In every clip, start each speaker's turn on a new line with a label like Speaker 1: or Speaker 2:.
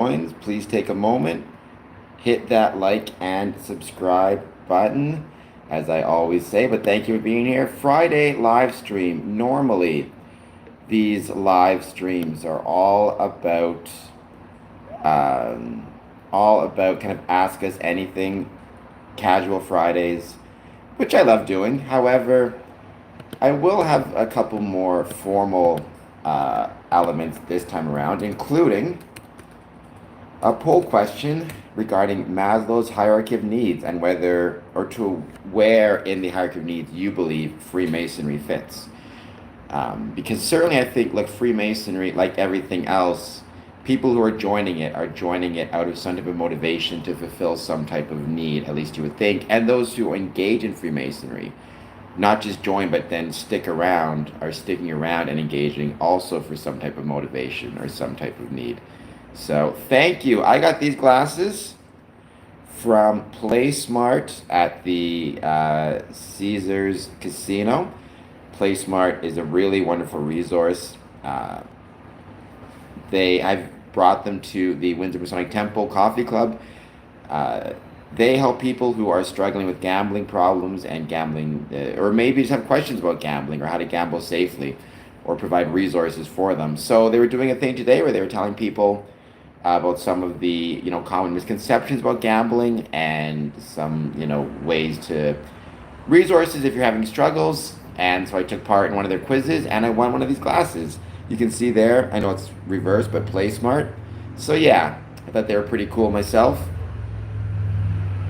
Speaker 1: joins, please take a moment, hit that like and subscribe button, as I always say. But thank you for being here. Friday live stream. Normally, these live streams are um, all about kind of ask us anything, casual Fridays, which I love doing. However, I will have a couple more formal elements this time around, including a poll question regarding Maslow's hierarchy of needs and whether or to where in the hierarchy of needs you believe Freemasonry fits. Because certainly I think, like Freemasonry, like everything else, people who are joining it out of some type of motivation to fulfill some type of need, at least you would think. And those who engage in Freemasonry, not just join, but then stick around, are sticking around and engaging also for some type of motivation or some type of need. So thank you. I got these glasses from PlaySmart at the Caesars Casino. PlaySmart is a really wonderful resource. I've brought them to the Windsor Masonic Temple Coffee Club. Uh, they help people who are struggling with gambling problems and gambling, or maybe just have questions about gambling or how to gamble safely, or provide resources for them. So they were doing a thing today where they were telling people about some of the common misconceptions about gambling and some ways to resources if you're having struggles. And so I took part in one of their quizzes and I won one of these glasses. You can see there, I know it's reversed, but play smart. So yeah, I thought they were pretty cool myself.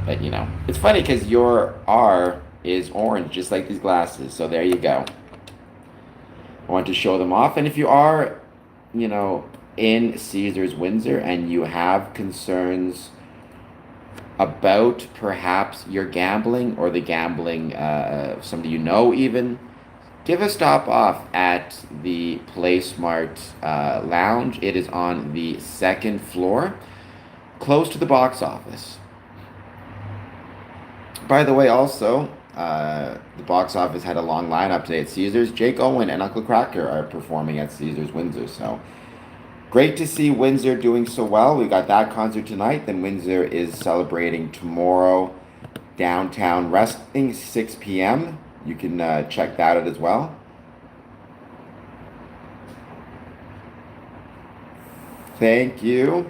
Speaker 1: But it's funny because your R is orange, just like these glasses. So there you go. I want to show them off. And if you are, in Caesars Windsor and you have concerns about perhaps your gambling or the gambling of somebody even, give a stop off at the PlaySmart Lounge. It is on the second floor, close to the box office. By the way, also, the box office had a long lineup today at Caesars. Jake Owen and Uncle Cracker are performing at Caesars Windsor, so great to see Windsor doing so well. We got that concert tonight. Then Windsor is celebrating tomorrow, downtown wrestling, 6 p.m. You can check that out as well. Thank you.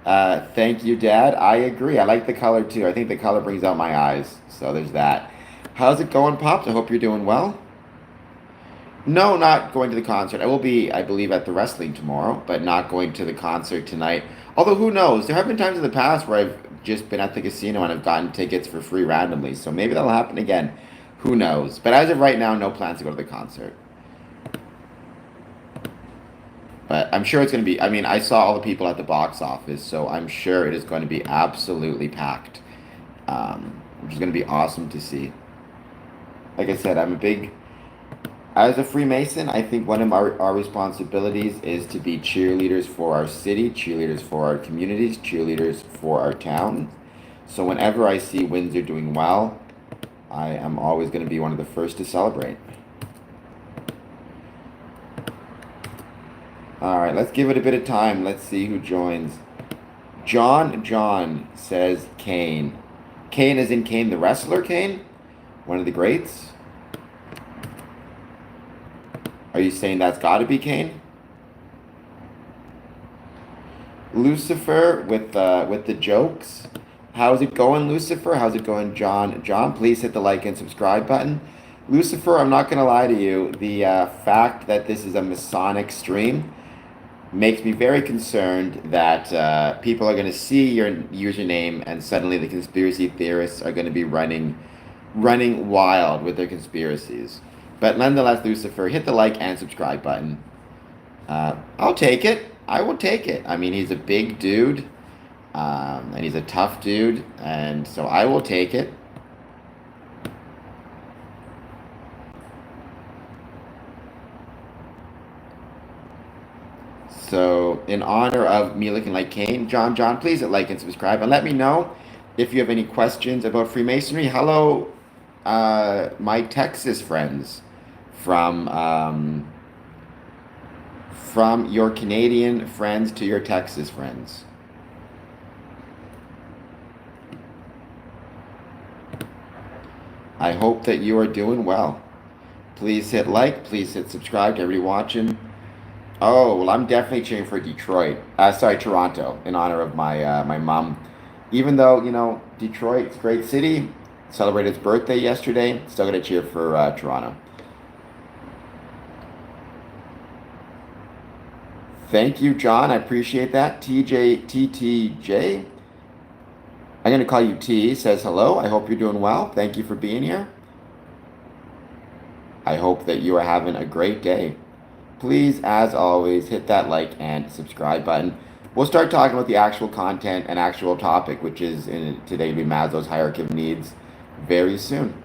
Speaker 1: Thank you, Dad. I agree. I like the color too. I think the color brings out my eyes. So there's that. How's it going, Pops? I hope you're doing well. No, not going to the concert. I will be, I believe, at the wrestling tomorrow, but not going to the concert tonight. Although, who knows? There have been times in the past where I've just been at the casino and I've gotten tickets for free randomly. So maybe that'll happen again. Who knows? But as of right now, no plans to go to the concert. But I'm sure it's going to be, I mean, I saw all the people at the box office, so I'm sure it is going to be absolutely packed, which is going to be awesome to see. Like I said, as a Freemason, I think one of our responsibilities is to be cheerleaders for our city, cheerleaders for our communities, cheerleaders for our town. So whenever I see Windsor doing well, I am always going to be one of the first to celebrate. All right, let's give it a bit of time. Let's see who joins. John says Kane. Kane as in Kane the wrestler, Kane? One of the greats? Are you saying that's got to be Kane? Lucifer with the jokes. How's it going, Lucifer? How's it going, John? John, please hit the like and subscribe button. Lucifer, I'm not going to lie to you. The fact that this is a Masonic stream makes me very concerned that people are going to see your username and suddenly the conspiracy theorists are going to be running wild with their conspiracies. But nonetheless, Lucifer, hit the like and subscribe button. I'll take it. I will take it. I mean, he's a big dude, and he's a tough dude, and so I will take it. So, in honor of me looking like Kane, John, please hit like and subscribe, and let me know if you have any questions about Freemasonry. Hello, my Texas friends from from your Canadian friends to your Texas friends. I hope that you are doing well. Please hit like, please hit subscribe to everybody watching. Oh, well, I'm definitely cheering for Detroit. Toronto, in honor of my mom. Even though, Detroit's a great city, celebrated its birthday yesterday, still gonna cheer for Toronto. Thank you, John. I appreciate that. TTJ. I'm going to call you T. Says hello. I hope you're doing well. Thank you for being here. I hope that you are having a great day. Please, as always, hit that like and subscribe button. We'll start talking about the actual content and actual topic, which is today to be Maslow's hierarchy of needs, very soon.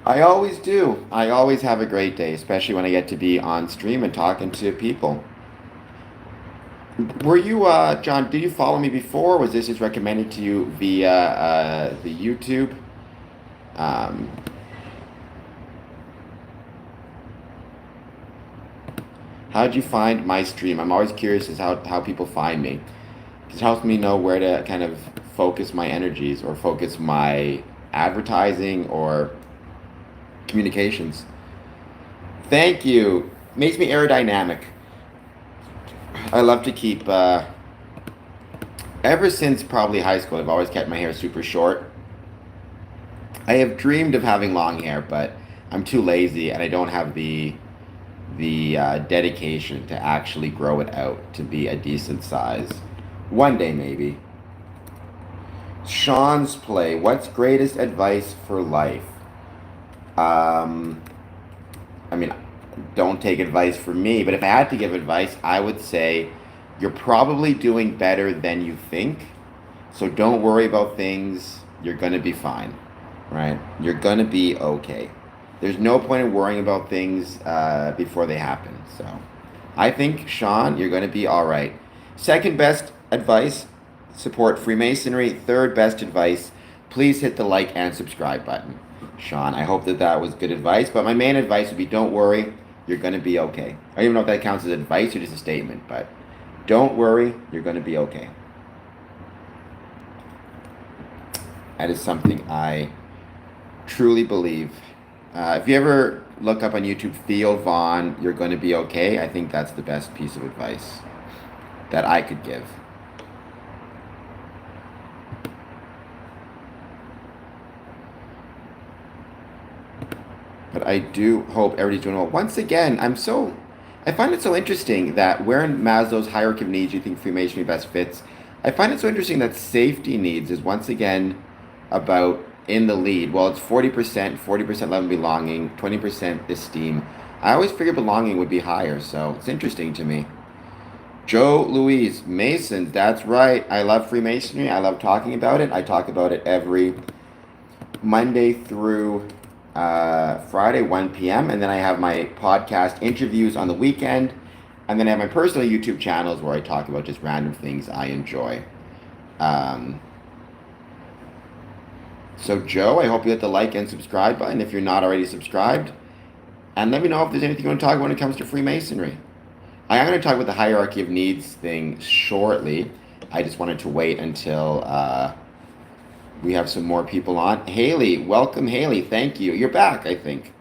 Speaker 1: I always do. I always have a great day, especially when I get to be on stream and talking to people. Were you, John, did you follow me before? Was this just recommended to you via the YouTube? Um, how did you find my stream? I'm always curious as how people find me. It helps me know where to kind of focus my energies or focus my advertising or communications. Thank you. Makes me aerodynamic. I love to keep, ever since probably high school, I've always kept my hair super short. I have dreamed of having long hair, but I'm too lazy and I don't have the dedication to actually grow it out to be a decent size. One day, maybe. Sean's play. What's greatest advice for life? I mean, don't take advice from me, but if I had to give advice, I would say you're probably doing better than you think. So don't worry about things. You're going to be fine, right? You're going to be okay. There's no point in worrying about things before they happen. So I think, Sean, you're going to be all right. Second best advice, support Freemasonry. Third best advice, please hit the like and subscribe button. Sean, I hope that was good advice, but my main advice would be don't worry, you're going to be okay. I don't even know if that counts as advice or just a statement, but don't worry, you're going to be okay. That is something I truly believe. If you ever look up on YouTube, Theo Vaughn, you're going to be okay, I think that's the best piece of advice that I could give. But I do hope everybody's doing well. Once again, I find it so interesting that where in Maslow's hierarchy of needs you think Freemasonry best fits. I find it so interesting that safety needs is once again about in the lead. Well, it's 40% love and belonging, 20% esteem. I always figured belonging would be higher, so it's interesting to me. Joe Louise, Masons, that's right. I love Freemasonry. I love talking about it. I talk about it every Monday through Friday, 1 p.m. And then I have my podcast interviews on the weekend. And then I have my personal YouTube channels where I talk about just random things I enjoy. So Joe, I hope you hit the like and subscribe button if you're not already subscribed. And let me know if there's anything you want to talk about when it comes to Freemasonry. I am going to talk about the hierarchy of needs thing shortly. I just wanted to wait until we have some more people on. Haley, welcome Haley. Thank you. You're back, I think.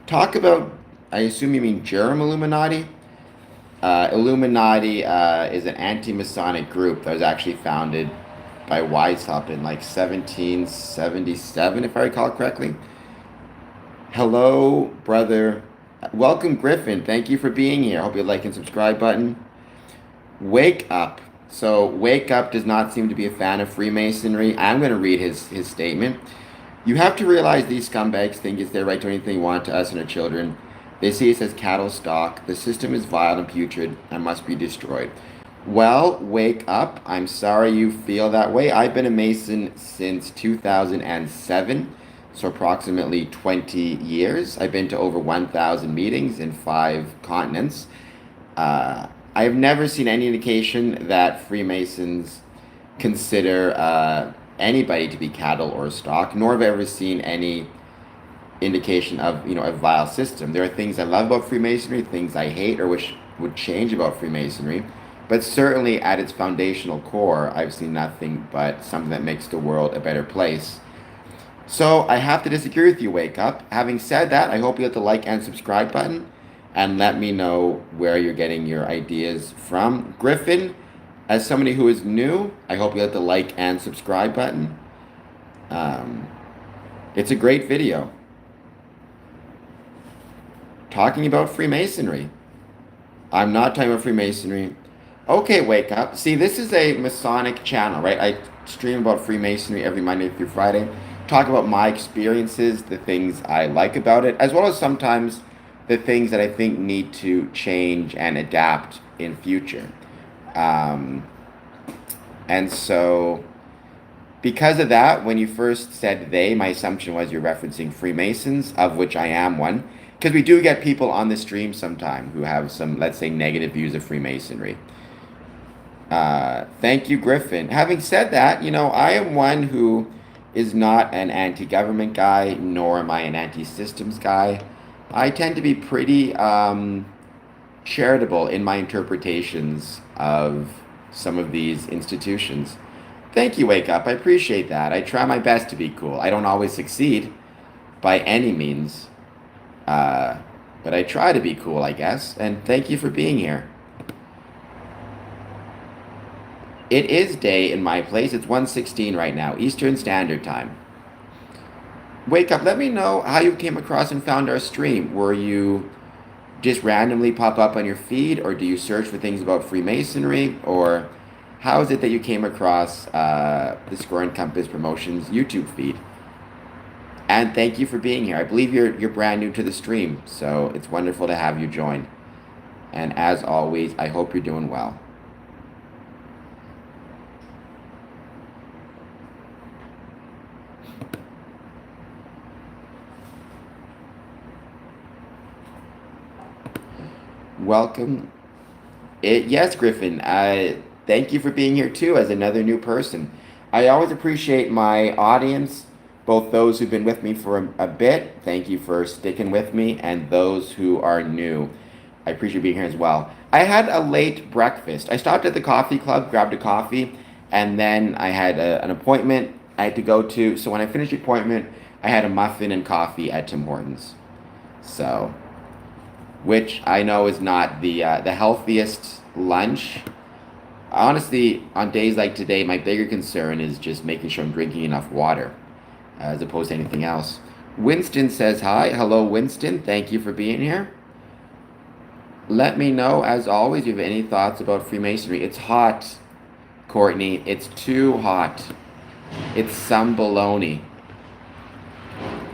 Speaker 1: Talk about, I assume you mean Jerem Illuminati? Illuminati is an anti-Masonic group that was actually founded by Weishaupt in like 1777, if I recall correctly. Hello, brother. Welcome, Griffin. Thank you for being here. I hope you like and subscribe button. Wake Up. So Wake Up does not seem to be a fan of Freemasonry. I'm going to read his statement. You have to realize these scumbags think it's their right to do anything they want to us and our children. They see us as cattle stock. The system is vile and putrid and must be destroyed. Well, wake up. I'm sorry you feel that way. I've been a Mason since 2007, so approximately 20 years. I've been to over 1,000 meetings in 5 continents. I have never seen any indication that Freemasons consider anybody to be cattle or stock, nor have I ever seen any indication of a vile system. There are things I love about Freemasonry, things I hate or wish would change about Freemasonry, but certainly at its foundational core, I've seen nothing but something that makes the world a better place. So I have to disagree with you, Wake Up. Having said that, I hope you hit the like and subscribe button and let me know where you're getting your ideas from. Griffin, as somebody who is new, I hope you hit the like and subscribe button. It's a great video talking about Freemasonry. I'm not talking about Freemasonry. Okay, Wake Up. See, this is a Masonic channel, right? I stream about Freemasonry every Monday through Friday. Talk about my experiences, the things I like about it, as well as sometimes the things that I think need to change and adapt in future. And so, because of that, when you first said they, my assumption was you're referencing Freemasons, of which I am one, because we do get people on the stream sometime who have some, let's say, negative views of Freemasonry. Thank you, Griffin. Having said that, I am one who is not an anti-government guy, nor am I an anti-systems guy. I tend to be pretty charitable in my interpretations of some of these institutions. Thank you, Wake Up. I appreciate that. I try my best to be cool. I don't always succeed by any means, but I try to be cool, I guess. And thank you for being here. It is day in my place. It's 1:16 right now, Eastern Standard Time. Wake Up, let me know how you came across and found our stream. Were you just randomly pop up on your feed, or do you search for things about Freemasonry, or how is it that you came across the Score and Compass Promotions YouTube feed? And thank you for being here. I believe you're brand new to the stream, so it's wonderful to have you join. And as always, I hope you're doing well. Welcome. Yes, Griffin. Thank you for being here too as another new person. I always appreciate my audience, both those who've been with me for a bit. Thank you for sticking with me, and those who are new. I appreciate being here as well. I had a late breakfast. I stopped at the coffee club, grabbed a coffee, and then I had an appointment I had to go to. So when I finished the appointment, I had a muffin and coffee at Tim Hortons. So, which I know is not the healthiest lunch. Honestly, on days like today, my bigger concern is just making sure I'm drinking enough water, as opposed to anything else. Winston says hi. Hello, Winston. Thank you for being here. Let me know, as always, if you have any thoughts about Freemasonry. It's hot, Courtney. It's too hot. It's some baloney.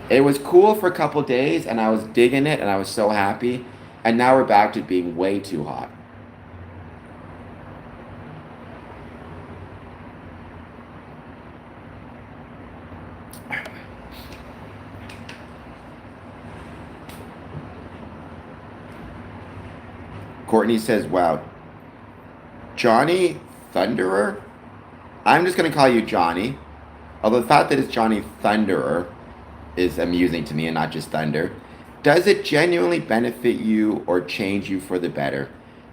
Speaker 1: It was cool for a couple days, and I was digging it, and I was so happy. And now we're back to being way too hot. Courtney says, wow, Johnny Thunderer? I'm just going to call you Johnny. Although the fact that it's Johnny Thunderer is amusing to me and not just Thunder. Does it genuinely benefit you or change you for the better?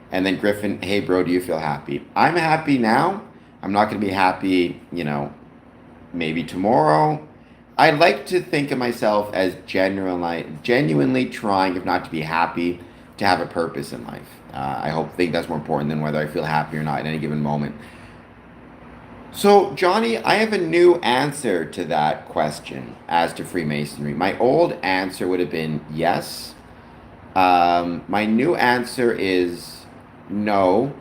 Speaker 1: And then Griffin, hey bro, do you feel happy? I'm happy now. I'm not going to be happy, maybe tomorrow. I like to think of myself as genuinely trying, if not to be happy, to have a purpose in life. I think that's more important than whether I feel happy or not at any given moment. So, Johnny, I have a new answer to that question as to Freemasonry. My old answer would have been yes. My new answer is no,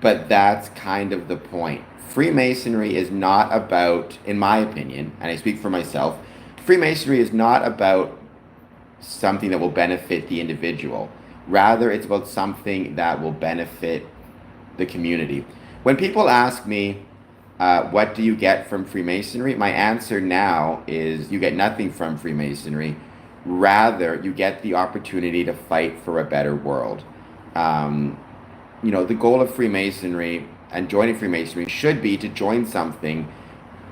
Speaker 1: but that's kind of the point. Freemasonry is not about, in my opinion, and I speak for myself, Freemasonry is not about something that will benefit the individual. Rather, it's about something that will benefit the community. When people ask me, what do you get from Freemasonry? My answer now is you get nothing from Freemasonry. Rather, you get the opportunity to fight for a better world. Um, the goal of Freemasonry and joining Freemasonry should be to join something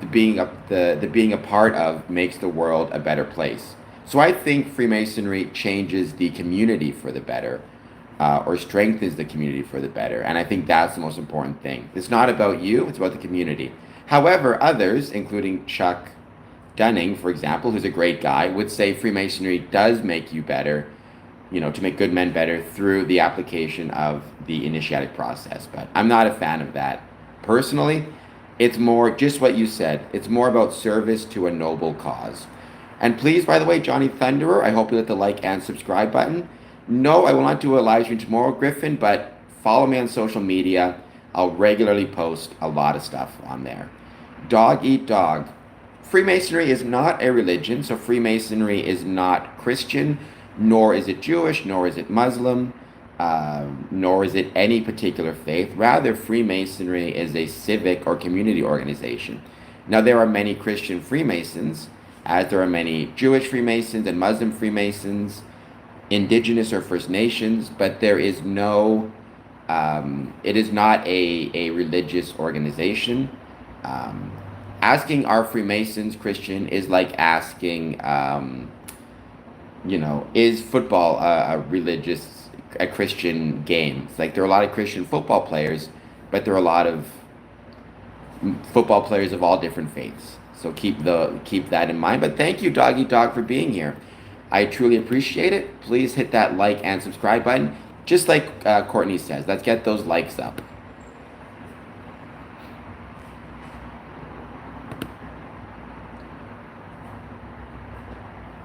Speaker 1: the being a part of makes the world a better place. So I think Freemasonry changes the community for the better, or strengthens the community for the better. And I think that's the most important thing. It's not about you, it's about the community. However, others, including Chuck Dunning, for example, who's a great guy, would say Freemasonry does make you better, to make good men better through the application of the initiatic process. But I'm not a fan of that. Personally, it's more just what you said. It's more about service to a noble cause. And please, by the way, Johnny Thunderer, I hope you hit the like and subscribe button. No, I will not do a live stream tomorrow, Griffin, but follow me on social media. I'll regularly post a lot of stuff on there. Dog eat dog. Freemasonry is not a religion, so Freemasonry is not Christian, nor is it Jewish, nor is it Muslim, nor is it any particular faith. Rather, Freemasonry is a civic or community organization. Now, there are many Christian Freemasons, as there are many Jewish Freemasons and Muslim Freemasons, Indigenous or First Nations, but there is no, it is not a religious organization. Asking, are Freemasons Christian is like asking, is football a Christian game? It's like there are a lot of Christian football players, but there are a lot of football players of all different faiths. So keep that in mind. But thank you, Doggy Dog, for being here. I truly appreciate it. Please hit that like and subscribe button. Just like Courtney says, let's get those likes up.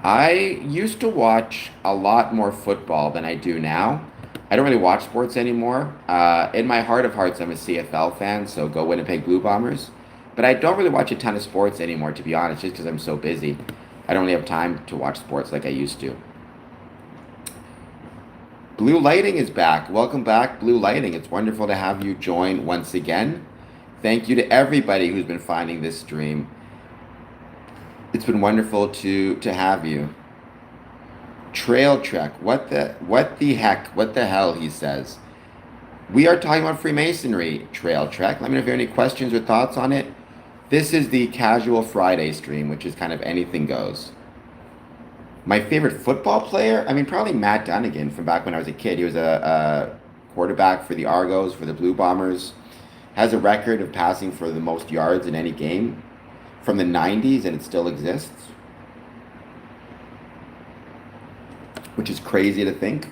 Speaker 1: I used to watch a lot more football than I do now. I don't really watch sports anymore. In my heart of hearts, I'm a CFL fan, so go Winnipeg Blue Bombers. But I don't really watch a ton of sports anymore, to be honest, just because I'm so busy. I don't really have time to watch sports like I used to. Blue Lighting is back. Welcome back, Blue Lighting. It's wonderful to have you join once again. Thank you to everybody who's been finding this stream. It's been wonderful to have you. Trail Trek. What the heck? What the hell, he says. We are talking about Freemasonry, Trail Trek. Let me know if you have any questions or thoughts on it. This is the Casual Friday stream, which is kind of anything goes. My favorite football player? I mean, probably Matt Dunnigan from back when I was a kid. He was a quarterback for the Argos, for the Blue Bombers. Has a record of passing for the most yards in any game from the 90s, and it still exists, which is crazy to think.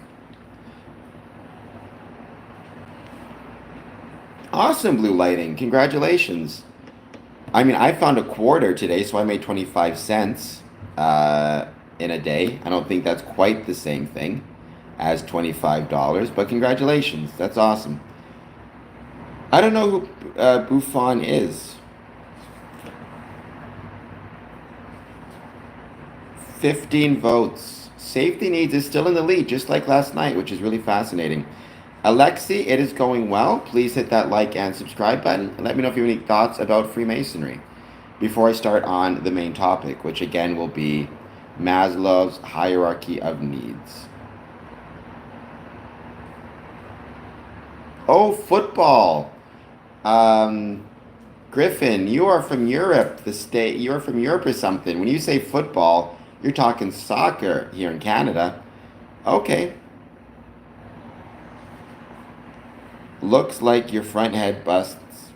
Speaker 1: Awesome, Blue Lighting. Congratulations. I mean, I found a quarter today, so I made 25 cents in a day. I don't think that's quite the same thing as $25, but congratulations. That's awesome. I don't know who Buffon is. 15 votes. Safety Needs is still in the lead, just like last night, which is really fascinating. Alexi, it is going well. Please hit that like and subscribe button. And let me know if you have any thoughts about Freemasonry before I start on the main topic, which again will be Maslow's hierarchy of needs. Oh, football. Griffin, you are from Europe, you're from Europe or something. When you say football, you're talking soccer here in Canada. Okay. Looks like your front head busts.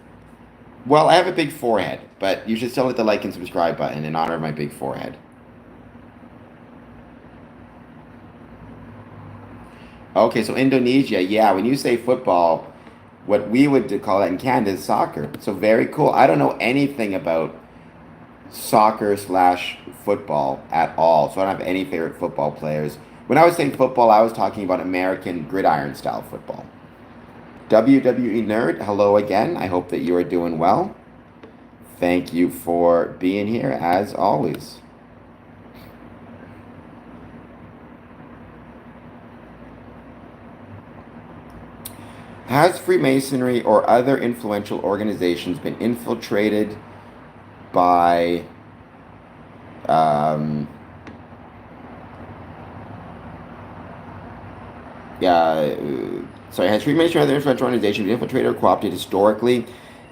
Speaker 1: Well, I have a big forehead, but you should still hit the like and subscribe button in honor of my big forehead. Okay, so Indonesia, yeah, when you say football, what we would call that in Canada is soccer. So very cool. I don't know anything about soccer / football at all, so I don't have any favorite football players. When I was saying football, I was talking about American gridiron style football. WWE Nerd, hello again. I hope that you are doing well. Thank you for being here, as always. Has Freemasonry or other influential organizations been infiltrated by um, uh, has Freemasonry or other influential organizations been infiltrated or co-opted historically?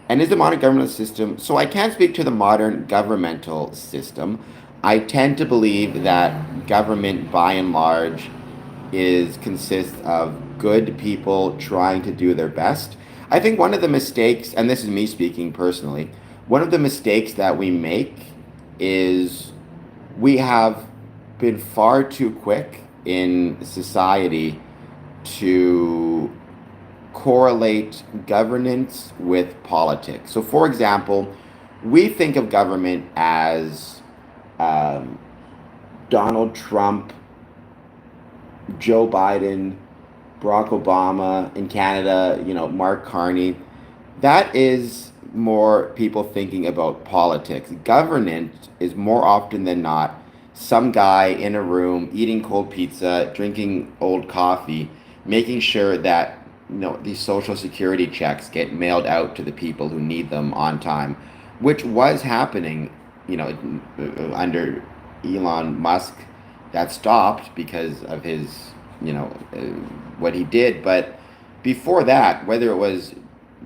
Speaker 1: And is the modern governmental system, so I can't speak to the modern governmental system. I tend to believe that government, by and large, consists of good people trying to do their best. I think one of the mistakes, and this is me speaking personally, one of the mistakes that we make is we have been far too quick in society to correlate governance with politics. So, for example, we think of government as um, Donald Trump, Joe Biden, Barack Obama in Canada, Mark Carney. That is more people thinking about politics. Governance is more often than not some guy in a room eating cold pizza, drinking old coffee, making sure that these social security checks get mailed out to the people who need them on time, which was happening, under Elon Musk. That stopped because of his, what he did. But before that, whether it was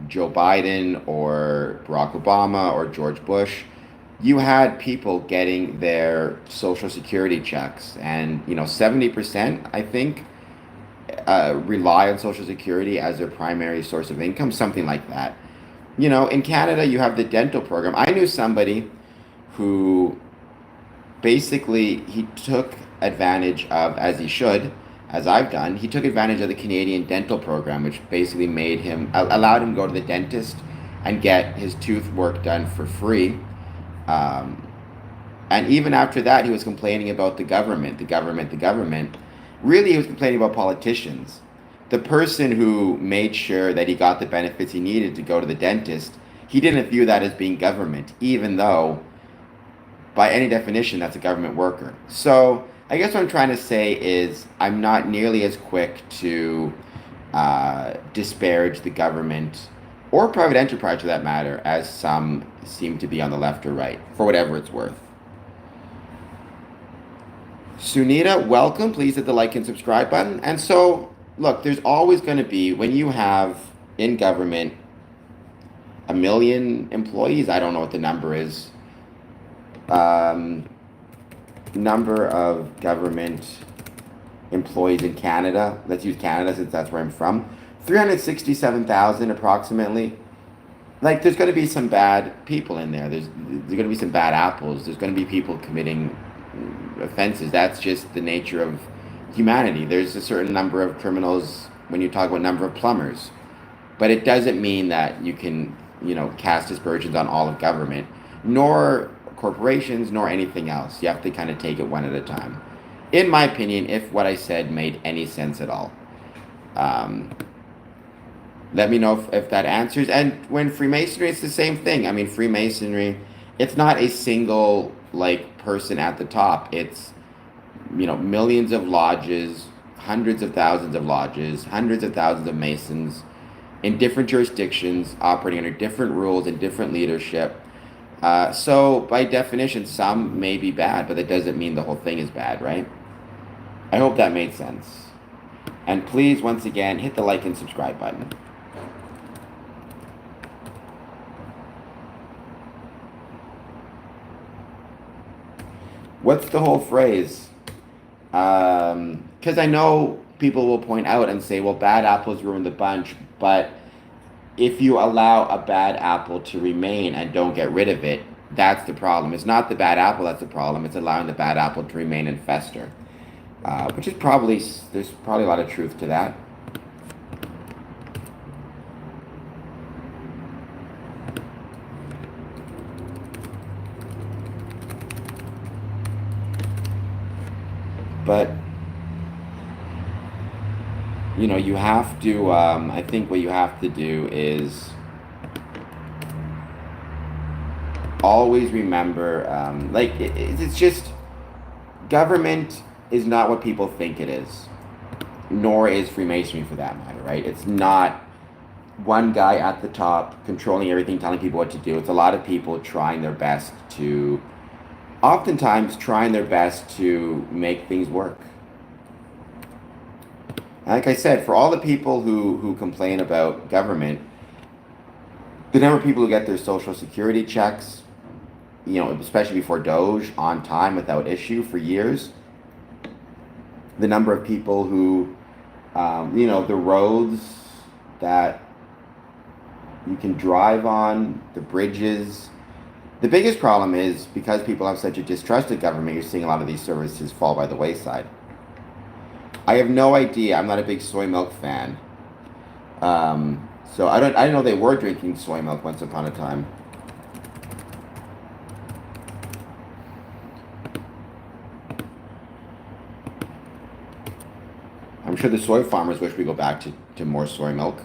Speaker 1: Joe Biden or Barack Obama or George Bush, you had people getting their social security checks, and 70%, I think, rely on social security as their primary source of income, something like that. In Canada, you have the dental program. I knew somebody who basically he took advantage of, as he should, as I've done, he took advantage of the Canadian dental program, which basically allowed him to go to the dentist and get his tooth work done for free. Um, and even after that, he was complaining about the government, the government, the government. Really, he was complaining about politicians. The person who made sure that he got the benefits he needed to go to the dentist, he didn't view that as being government, even though, by any definition, that's a government worker. So I guess what I'm trying to say is I'm not nearly as quick to disparage the government or private enterprise, for that matter, as some seem to be on the left or right, for whatever it's worth. Sunita, welcome. Please hit the like and subscribe button. And so, look, there's always going to be, when you have in government 1 million employees, I don't know what the number is, number of government employees in Canada. Let's use Canada since that's where I'm from. 367,000 approximately. Like, there's going to be some bad people in there. There's going to be some bad apples. There's going to be people committing offenses. That's just the nature of humanity. There's a certain number of criminals when you talk about number of plumbers. But it doesn't mean that you can, cast aspersions on all of government, nor corporations, nor anything else. You have to kind of take it one at a time. In my opinion, if what I said made any sense at all. Let me know if that answers. And when Freemasonry, it's the same thing. I mean, Freemasonry, it's not a single, person at the top. It's, millions of lodges, hundreds of thousands of lodges, hundreds of thousands of Masons in different jurisdictions, operating under different rules and different leadership. So, by definition, some may be bad, but that doesn't mean the whole thing is bad, right? I hope that made sense. And please, once again, hit the like and subscribe button. What's the whole phrase? Because I know people will point out and say, well, bad apples ruin the bunch, but if you allow a bad apple to remain and don't get rid of it, that's the problem. It's not the bad apple that's the problem. It's allowing the bad apple to remain and fester, which is there's probably a lot of truth to that. But, you have to, I think what you have to do is always remember, it's just, government is not what people think it is, nor is Freemasonry for that matter, right? It's not one guy at the top controlling everything, telling people what to do. It's a lot of people trying their best to, oftentimes trying their best to make things work. Like I said, for all the people who complain about government, the number of people who get their social security checks, especially before Doge, on time without issue for years, the number of people who, the roads that you can drive on, the bridges. The biggest problem is because people have such a distrust of government, you're seeing a lot of these services fall by the wayside. I have no idea. I'm not a big soy milk fan. So I didn't know they were drinking soy milk once upon a time. I'm sure the soy farmers wish we go back to more soy milk.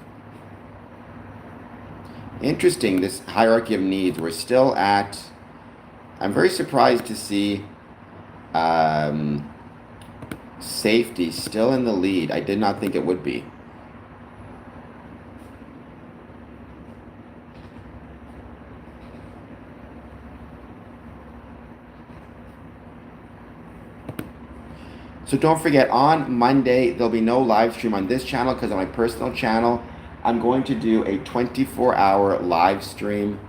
Speaker 1: Interesting, this hierarchy of needs. We're still at. I'm very surprised to see safety still in the lead. I did not think it would be. So don't forget, on Monday, there'll be no live stream on this channel because on my personal channel, I'm going to do a 24-hour live stream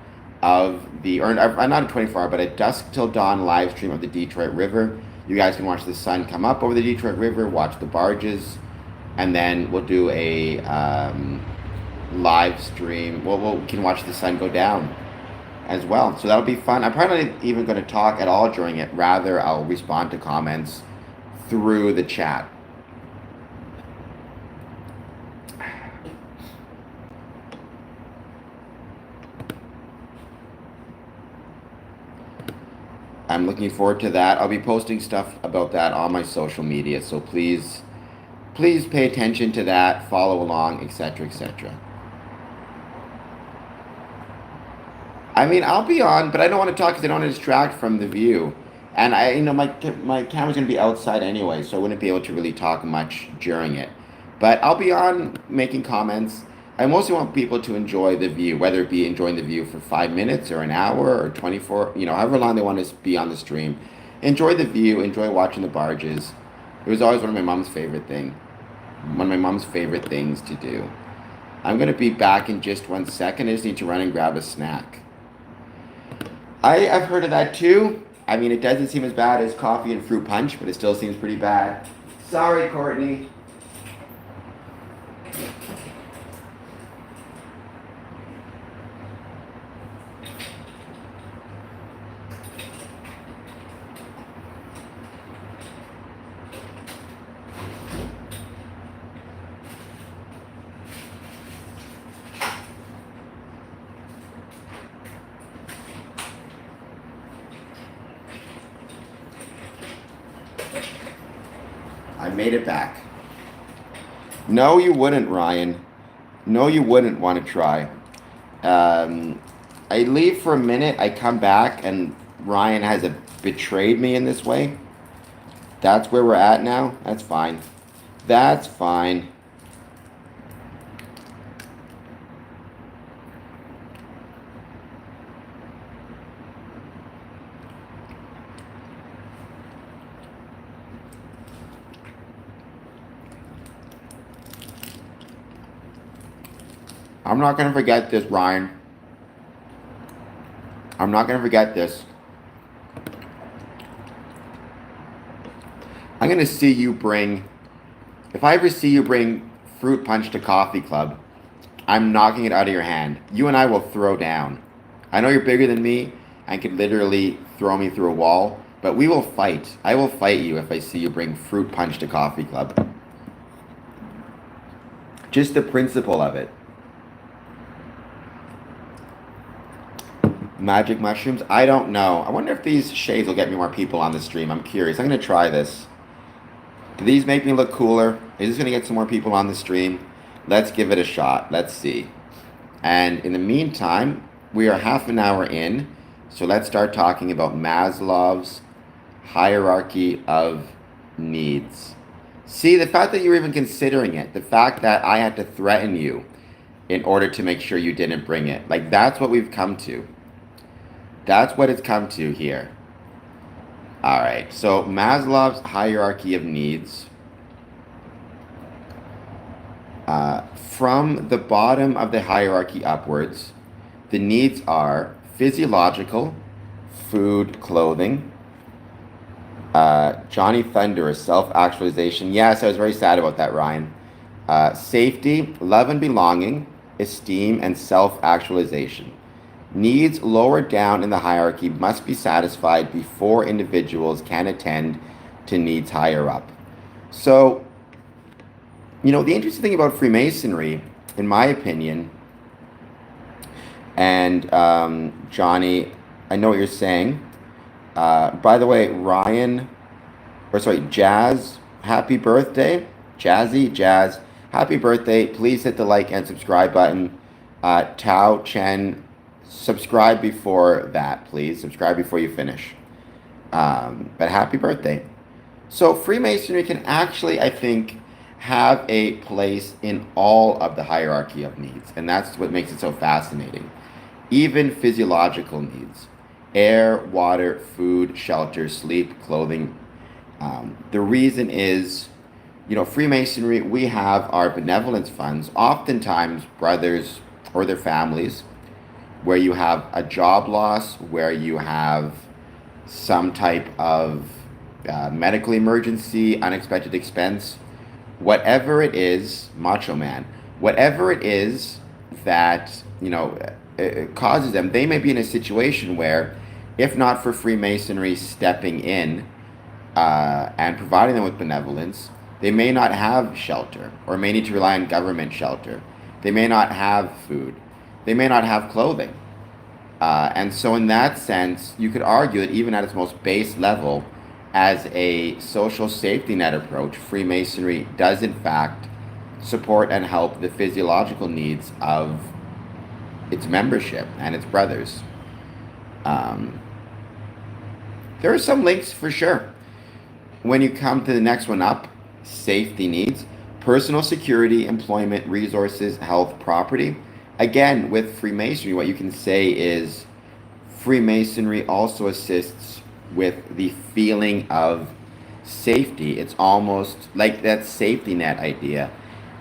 Speaker 1: of not a 24-hour, but a dusk till dawn live stream of the Detroit River. You guys can watch the sun come up over the Detroit River, watch the barges, and then we'll do a live stream. We can watch the sun go down as well. So that'll be fun. I'm probably not even going to talk at all during it. Rather, I'll respond to comments through the chat. I'm looking forward to that. I'll be posting stuff about that on my social media, so please pay attention to that, follow along, etc., etc. I mean, I'll be on, but I don't want to talk because I don't want to distract from the view. And my camera's going to be outside anyway, so I wouldn't be able to really talk much during it. But I'll be on making comments. I mostly want people to enjoy the view, whether it be enjoying the view for 5 minutes or an hour or 24, however long they want to be on the stream. Enjoy the view, enjoy watching the barges. It was always one of my mom's favorite things to do. I'm going to be back in just 1 second. I just need to run and grab a snack. I've heard of that too. I mean, it doesn't seem as bad as coffee and fruit punch, but it still seems pretty bad. Sorry, Courtney. I made it back. No, you wouldn't, Ryan. No, you wouldn't want to try. I leave for a minute, I come back, and Ryan has betrayed me in this way. That's where we're at now. That's fine. That's fine. I'm not going to forget this, Ryan. I'm not going to forget this. I'm going to see you if I ever see you bring fruit punch to coffee club, I'm knocking it out of your hand. You and I will throw down. I know you're bigger than me and could literally throw me through a wall, but we will fight. I will fight you if I see you bring fruit punch to coffee club. Just the principle of it. Magic mushrooms? I don't know. I wonder if these shades will get me more people on the stream. I'm curious. I'm going to try this. Do these make me look cooler? Is this going to get some more people on the stream? Let's give it a shot. Let's see. And in the meantime, we are half an hour in. So let's start talking about Maslow's hierarchy of needs. See, the fact that you're even considering it, the fact that I had to threaten you, in order to make sure you didn't bring it. Like, that's what we've come to. That's what it's come to here. All right, so Maslow's hierarchy of needs. From the bottom of the hierarchy upwards, the needs are physiological, food, clothing. Johnny Thunder, self-actualization. Yes, I was very sad about that, Ryan. Safety, love and belonging, esteem, and self-actualization. Needs lower down in the hierarchy must be satisfied before individuals can attend to needs higher up. So, the interesting thing about Freemasonry, in my opinion, and Johnny, I know what you're saying. By the way, Jazz, happy birthday. Jazz, happy birthday. Please hit the like and subscribe button. Tao Chen, subscribe before that, please. Subscribe before you finish. But happy birthday. So Freemasonry can actually, I think, have a place in all of the hierarchy of needs. And that's what makes it so fascinating. Even physiological needs. Air, water, food, shelter, sleep, clothing. The reason is, Freemasonry, we have our benevolence funds, oftentimes brothers or their families, where you have a job loss, where you have some type of medical emergency, unexpected expense, whatever it is, Macho Man, whatever it is that, it causes them, they may be in a situation where, if not for Freemasonry stepping in and providing them with benevolence, they may not have shelter, or may need to rely on government shelter. They may not have food. They may not have clothing. And so in that sense, you could argue that even at its most base level, as a social safety net approach, Freemasonry does in fact support and help the physiological needs of its membership and its brothers. There are some links for sure. When you come to the next one up, safety needs, personal security, employment, resources, health, property. Again, with Freemasonry, what you can say is Freemasonry also assists with the feeling of safety. It's almost like that safety net idea.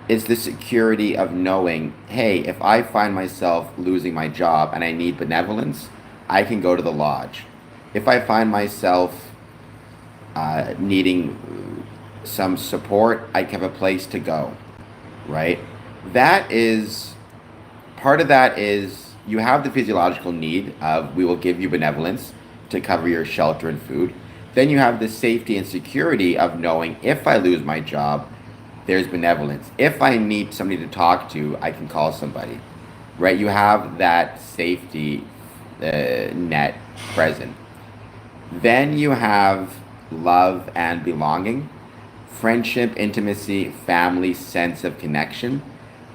Speaker 1: It's the security of knowing, hey, if I find myself losing my job and I need benevolence, I can go to the lodge. If I find myself needing some support, I have a place to go, right? That is, part of that is you have the physiological need of we will give you benevolence to cover your shelter and food. Then you have the safety and security of knowing if I lose my job, there's benevolence. If I need somebody to talk to, I can call somebody, right? You have that safety net present. Then you have love and belonging, friendship, intimacy, family, sense of connection.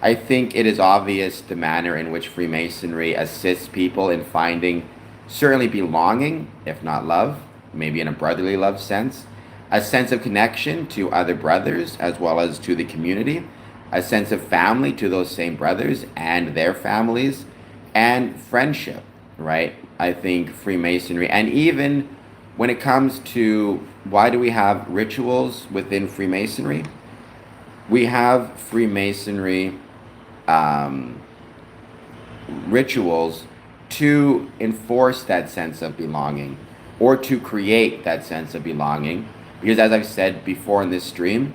Speaker 1: I think it is obvious the manner in which Freemasonry assists people in finding certainly belonging, if not love, maybe in a brotherly love sense, a sense of connection to other brothers as well as to the community, a sense of family to those same brothers and their families, and friendship, right? I think Freemasonry, and even when it comes to why do we have rituals within Freemasonry, we have Freemasonry rituals to enforce that sense of belonging or to create that sense of belonging. Because as I've said before in this stream,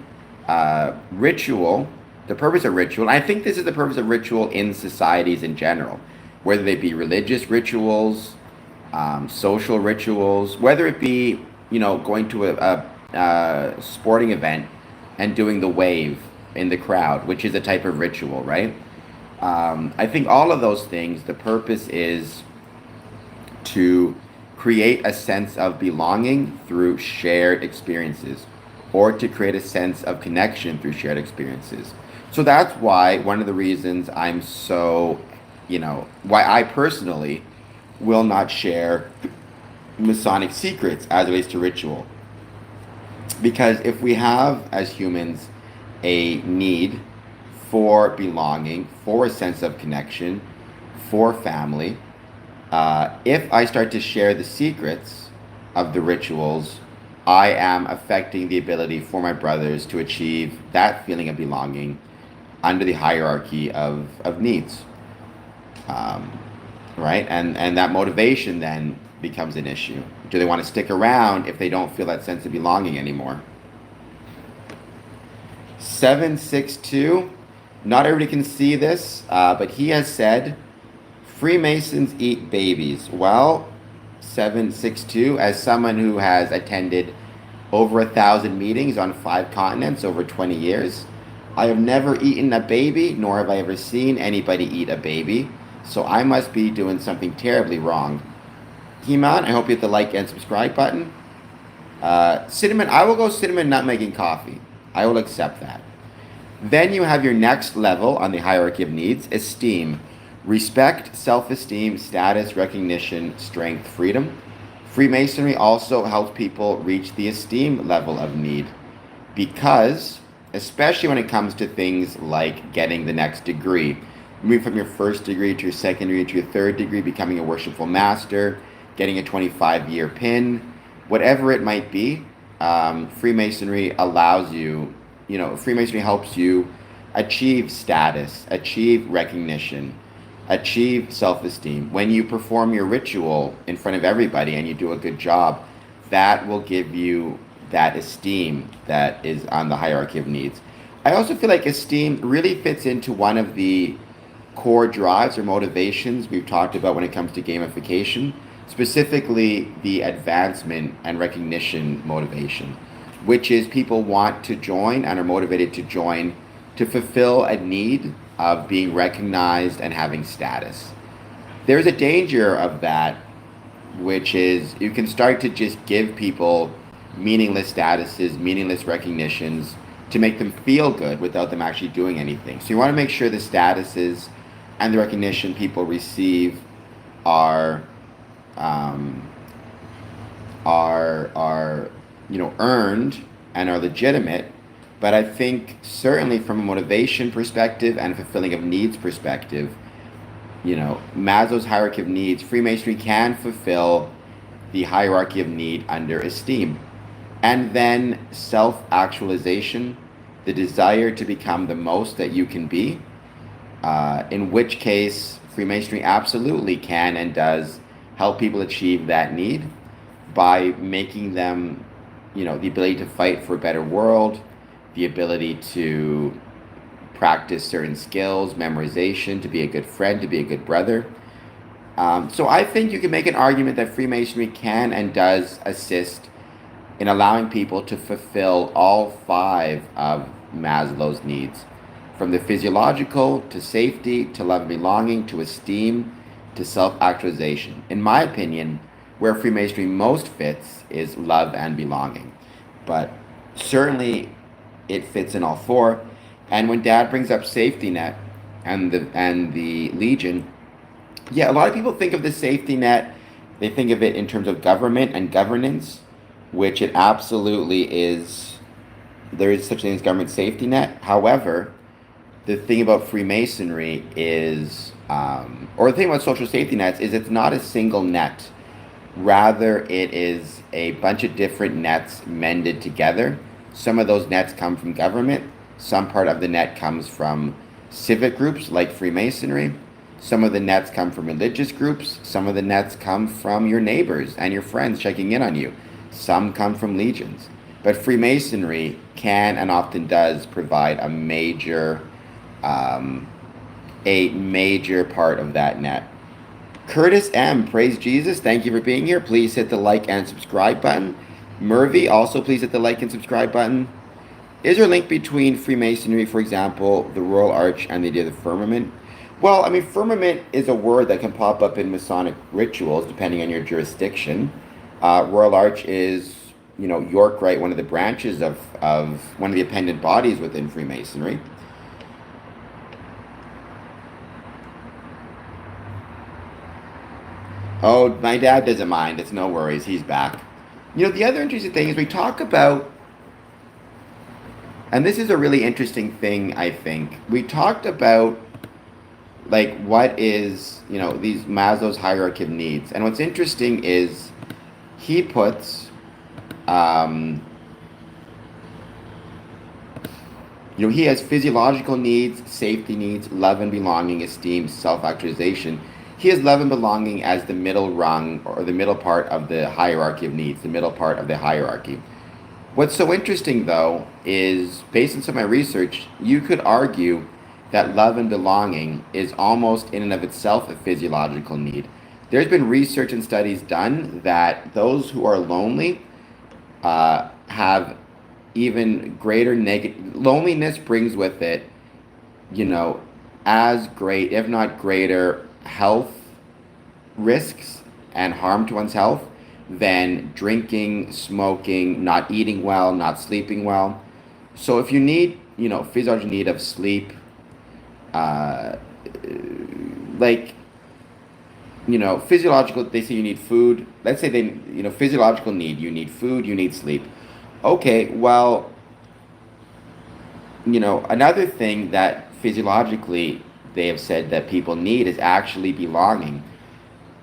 Speaker 1: ritual, the purpose of ritual, and I think this is the purpose of ritual in societies in general, whether they be religious rituals, social rituals, whether it be, going to a sporting event and doing the wave in the crowd, which is a type of ritual, right? I think all of those things, the purpose is to create a sense of belonging through shared experiences, or to create a sense of connection through shared experiences. So that's why one of the reasons I'm so, why I personally will not share Masonic secrets as it relates to ritual. Because if we have, as humans, a need for belonging, for a sense of connection, for family. If I start to share the secrets of the rituals, I am affecting the ability for my brothers to achieve that feeling of belonging under the hierarchy of needs. Um, right? And that motivation then becomes an issue. Do they want to stick around if they don't feel that sense of belonging anymore? 762, not everybody can see this, but he has said, Freemasons eat babies. Well, 762, as someone who has attended over 1,000 meetings on 5 continents over 20 years, I have never eaten a baby, nor have I ever seen anybody eat a baby. So I must be doing something terribly wrong. He-Man, I hope you hit the like and subscribe button. Cinnamon, I will go cinnamon nutmeg and coffee. I will accept that. Then you have your next level on the hierarchy of needs, esteem. Respect, self-esteem, status, recognition, strength, freedom. Freemasonry also helps people reach the esteem level of need because, especially when it comes to things like getting the next degree, moving from your first degree to your second degree to your third degree, becoming a worshipful master, getting a 25-year pin, whatever it might be, Freemasonry allows you, Freemasonry helps you achieve status, achieve recognition, achieve self-esteem. When you perform your ritual in front of everybody and you do a good job, that will give you that esteem that is on the hierarchy of needs. I also feel like esteem really fits into one of the core drives or motivations we've talked about when it comes to gamification, specifically the advancement and recognition motivation, which is people want to join and are motivated to join to fulfill a need of being recognized and having status. There's a danger of that, which is you can start to just give people meaningless statuses, meaningless recognitions to make them feel good without them actually doing anything. So you want to make sure the statuses and the recognition people receive are earned and are legitimate. But I think certainly from a motivation perspective and fulfilling of needs perspective, Maslow's hierarchy of needs, Freemasonry can fulfill the hierarchy of need under esteem. And then self-actualization, the desire to become the most that you can be, in which case Freemasonry absolutely can and does help people achieve that need by making them, the ability to fight for a better world, the ability to practice certain skills, memorization, to be a good friend, to be a good brother. So I think you can make an argument that Freemasonry can and does assist in allowing people to fulfill all 5 of Maslow's needs, from the physiological to safety to love and belonging to esteem to self-actualization. In my opinion, where Freemasonry most fits is love and belonging. But certainly it fits in all 4. And when Dad brings up safety net and the Legion, yeah, a lot of people think of the safety net, they think of it in terms of government and governance, which it absolutely is. There is such a thing as government safety net. However, the thing about Freemasonry is, or the thing about social safety nets is it's not a single net. Rather, it is a bunch of different nets mended together. Some of those nets come from government. Some part of the net comes from civic groups like Freemasonry. Some of the nets come from religious groups. Some of the nets come from your neighbors and your friends checking in on you. Some come from legions. But Freemasonry can and often does provide a major part of that net. Curtis M, praise Jesus. Thank you for being here. Please hit the like and subscribe button. Murphy, also please hit the like and subscribe button. Is there a link between Freemasonry, for example, the Royal Arch, and the idea of the firmament? Well, I mean, firmament is a word that can pop up in Masonic rituals depending on your jurisdiction. Royal Arch is, York Rite, one of the branches of one of the appendant bodies within Freemasonry. Oh, my dad doesn't mind. It's no worries. He's back. The other interesting thing is we talk about And this is a really interesting thing, I think. We talked about like what is, these Maslow's hierarchy of needs. And what's interesting is he puts um, he has physiological needs, safety needs, love and belonging, esteem, self-actualization. He has love and belonging as the middle rung or the middle part of the hierarchy of needs, the middle part of the hierarchy. What's so interesting, though, is based on some of my research, you could argue that love and belonging is almost in and of itself a physiological need. There's been research and studies done that those who are lonely have even greater negative. Loneliness brings with it, as great, if not greater, health risks and harm to one's health than drinking, smoking, not eating well, not sleeping well. So if you need, physiological need of sleep, uh, like, physiological, they say you need food. Let's say physiological need, you need food, you need sleep. Okay, well, another thing that physiologically they have said that people need is actually belonging.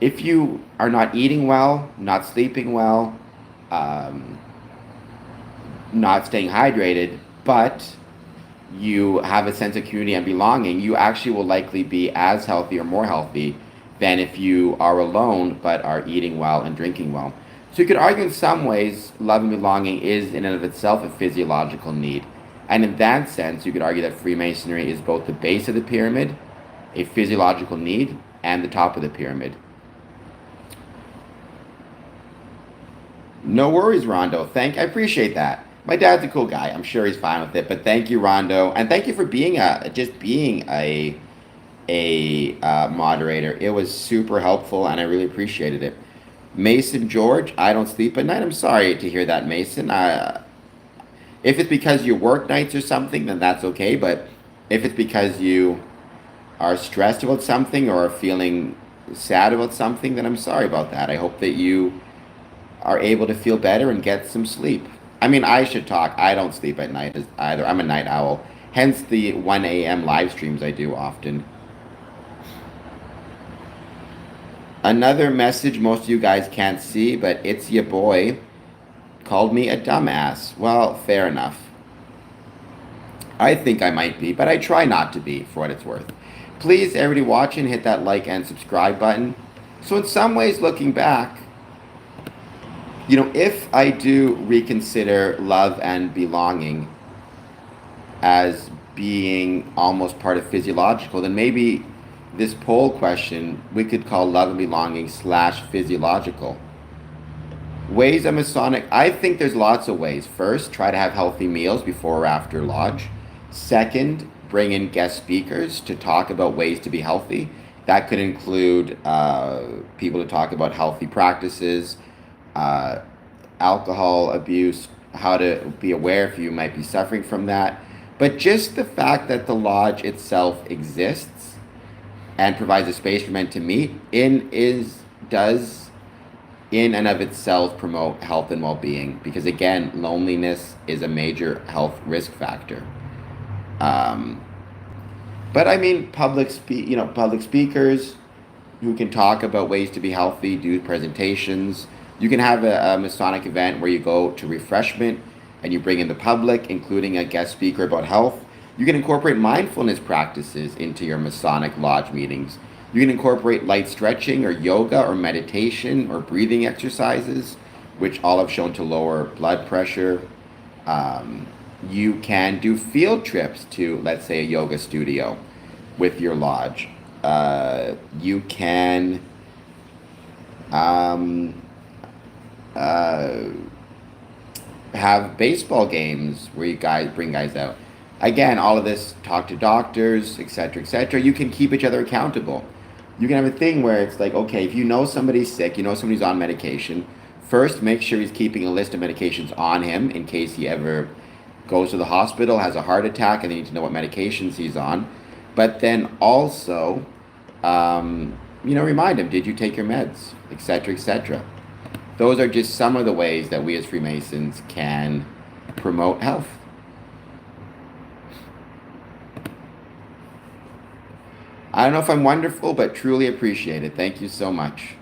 Speaker 1: If you are not eating well, not sleeping well, um, not staying hydrated, but you have a sense of community and belonging, you actually will likely be as healthy or more healthy than if you are alone but are eating well and drinking well. So you could argue in some ways love and belonging is in and of itself a physiological need. And in that sense, you could argue that Freemasonry is both the base of the pyramid, a physiological need, and the top of the pyramid. No worries, Rondo. I appreciate that. My dad's a cool guy. I'm sure he's fine with it. But thank you, Rondo, and thank you for being a moderator. It was super helpful, and I really appreciated it. Mason George, I don't sleep at night. I'm sorry to hear that, Mason. If it's because you work nights or something, then that's okay. But if it's because you are stressed about something or are feeling sad about something, then I'm sorry about that. I hope that you are able to feel better and get some sleep. I mean, I should talk. I don't sleep at night either. I'm a night owl. Hence the 1 a.m. live streams I do often. Another message most of you guys can't see, but it's your boy called me a dumbass. Well, fair enough. I think I might be, but I try not to be, for what it's worth. Please, everybody watching, hit that like and subscribe button. So in some ways, looking back, if I do reconsider love and belonging as being almost part of physiological, then maybe this poll question we could call love and belonging / physiological. Ways of Masonic, I think there's lots of ways. First, try to have healthy meals before or after lodge. Second, bring in guest speakers to talk about ways to be healthy. That could include people to talk about healthy practices, alcohol abuse, how to be aware if you might be suffering from that. But just the fact that the lodge itself exists and provides a space for men to meet does in and of itself promote health and well-being, because again, loneliness is a major health risk factor. But I mean, public speakers who can talk about ways to be healthy, do presentations. You can have a Masonic event where you go to refreshment and you bring in the public, including a guest speaker about health. You can incorporate mindfulness practices into your Masonic lodge meetings. You can incorporate light stretching or yoga or meditation or breathing exercises, which all have shown to lower blood pressure. You can do field trips to, let's say, a yoga studio with your lodge. You can have baseball games where you guys bring guys out. Again, all of this, talk to doctors, etc., etc. You can keep each other accountable. You can have a thing where it's like, okay, if you know somebody's sick, you know somebody's on medication, first make sure he's keeping a list of medications on him in case he ever goes to the hospital, has a heart attack, and they need to know what medications he's on. But then also, remind him, did you take your meds, etc., etc. Those are just some of the ways that we as Freemasons can promote health. I don't know if I'm wonderful, but truly appreciate it. Thank you so much.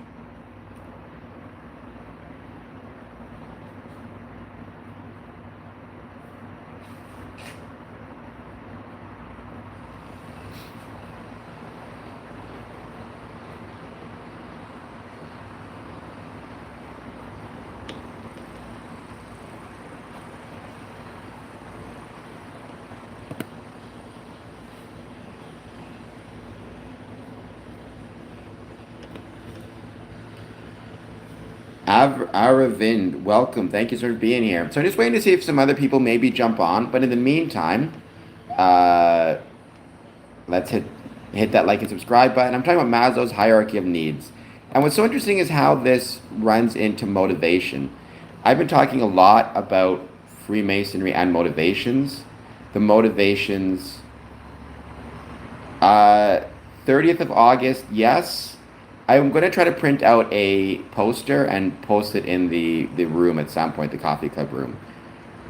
Speaker 1: Aravind, welcome. Thank you so much for being here. So I'm just waiting to see if some other people maybe jump on. But in the meantime, uh, let's hit that like and subscribe button. I'm talking about Maslow's hierarchy of needs. And what's so interesting is how this runs into motivation. I've been talking a lot about Freemasonry and motivations. The motivations, 30th of August, yes. I'm going to try to print out a poster and post it in the room at some point, the coffee club room.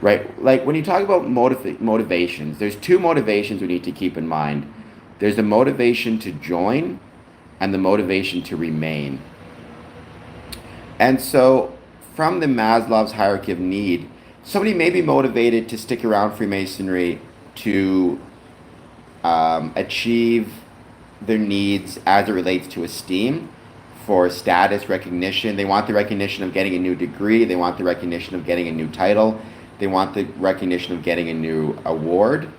Speaker 1: Right? Like when you talk about motivations, there's two motivations we need to keep in mind. There's the motivation to join and the motivation to remain. And so from the Maslow's hierarchy of need, somebody may be motivated to stick around Freemasonry to achieve their needs as it relates to esteem, for status recognition. They want the recognition of getting a new degree. They want the recognition of getting a new title. They want the recognition of getting a new award.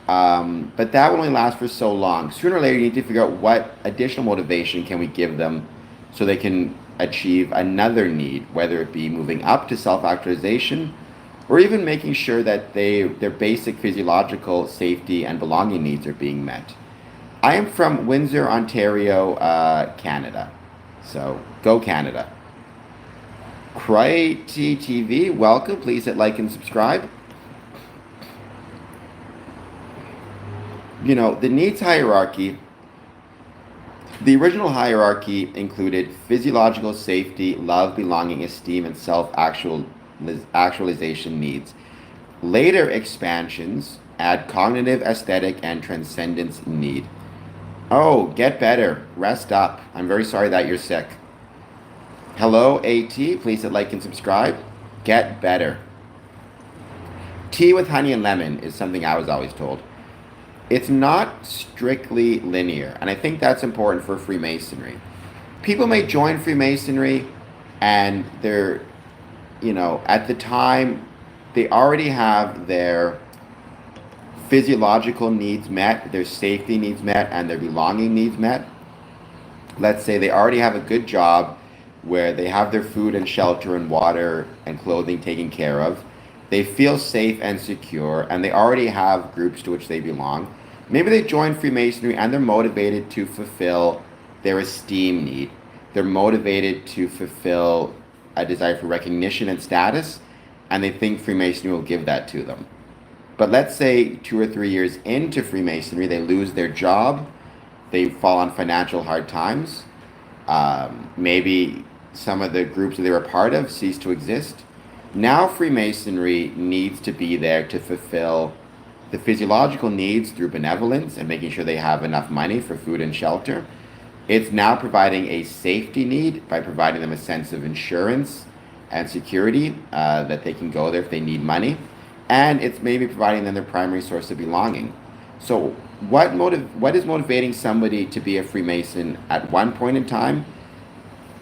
Speaker 1: But that will only last for so long. Sooner or later, you need to figure out what additional motivation can we give them so they can achieve another need, whether it be moving up to self-actualization or even making sure that their basic physiological safety and belonging needs are being met. I am from Windsor, Ontario, Canada. So, go Canada. Crity TV, welcome. Please hit like and subscribe. You know, the needs hierarchy, the original hierarchy included physiological safety, love, belonging, esteem, and self-actualization needs. Later expansions add cognitive, aesthetic, and transcendence need. Oh, get better. Rest up. I'm very sorry that you're sick. Hello, AT. Please hit like and subscribe. Get better. Tea with honey and lemon is something I was always told. It's not strictly linear, and I think that's important for Freemasonry. People may join Freemasonry and they're, at the time, they already have their physiological needs met, their safety needs met, and their belonging needs met. Let's say they already have a good job where they have their food and shelter and water and clothing taken care of. They feel safe and secure, and they already have groups to which they belong. Maybe they join Freemasonry and they're motivated to fulfill their esteem need. They're motivated to fulfill a desire for recognition and status, and they think Freemasonry will give that to them. But let's say 2 or 3 years into Freemasonry, they lose their job, they fall on financial hard times, maybe some of the groups that they were a part of cease to exist. Now Freemasonry needs to be there to fulfill the physiological needs through benevolence and making sure they have enough money for food and shelter. It's now providing a safety need by providing them a sense of insurance and security that they can go there if they need money. And it's maybe providing them their primary source of belonging. So what is motivating somebody to be a Freemason at one point in time?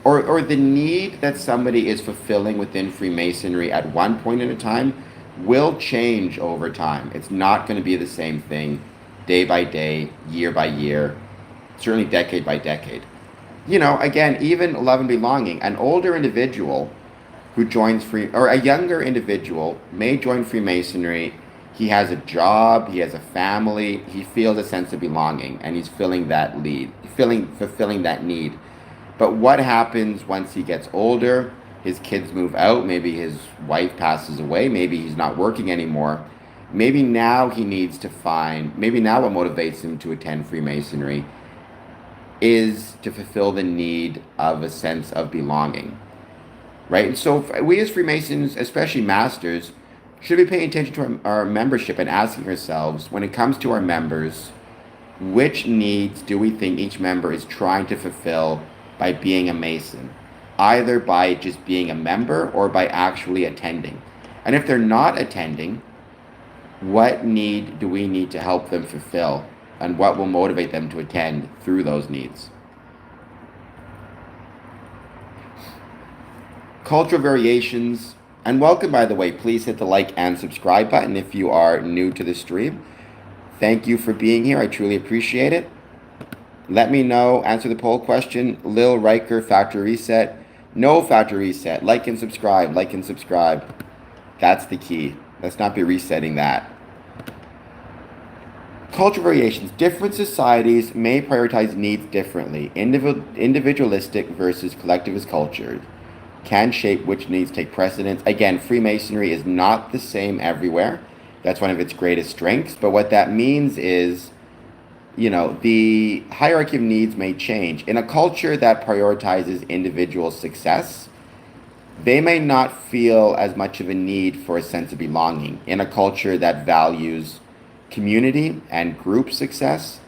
Speaker 1: Or the need that somebody is fulfilling within Freemasonry at one point in a time will change over time. It's not going to be the same thing day by day, year by year, certainly decade by decade. Again, even love and belonging, an older individual who joins or a younger individual may join Freemasonry. He has a job, he has a family, he feels a sense of belonging, and he's fulfilling that need. But what happens once he gets older? His kids move out, maybe his wife passes away, maybe he's not working anymore. Maybe now what motivates him to attend Freemasonry is to fulfill the need of a sense of belonging. Right? And so we as Freemasons, especially masters, should be paying attention to our membership and asking ourselves, when it comes to our members, which needs do we think each member is trying to fulfill by being a Mason, either by just being a member or by actually attending? And if they're not attending, what need do we need to help them fulfill, and what will motivate them to attend through those needs? Cultural variations, and welcome, by the way. Please hit the like and subscribe button if you are new to the stream. Thank you for being here. I truly appreciate it. Let me know. Answer the poll question. Lil Riker, factory reset. No factory reset. Like and subscribe. Like and subscribe. That's the key. Let's not be resetting that. Cultural variations. Different societies may prioritize needs differently. Individualistic versus collectivist culture can shape which needs take precedence. Again, Freemasonry is not the same everywhere. That's one of its greatest strengths. But what that means is, the hierarchy of needs may change. In a culture that prioritizes individual success, they may not feel as much of a need for a sense of belonging. In a culture that values community and group success,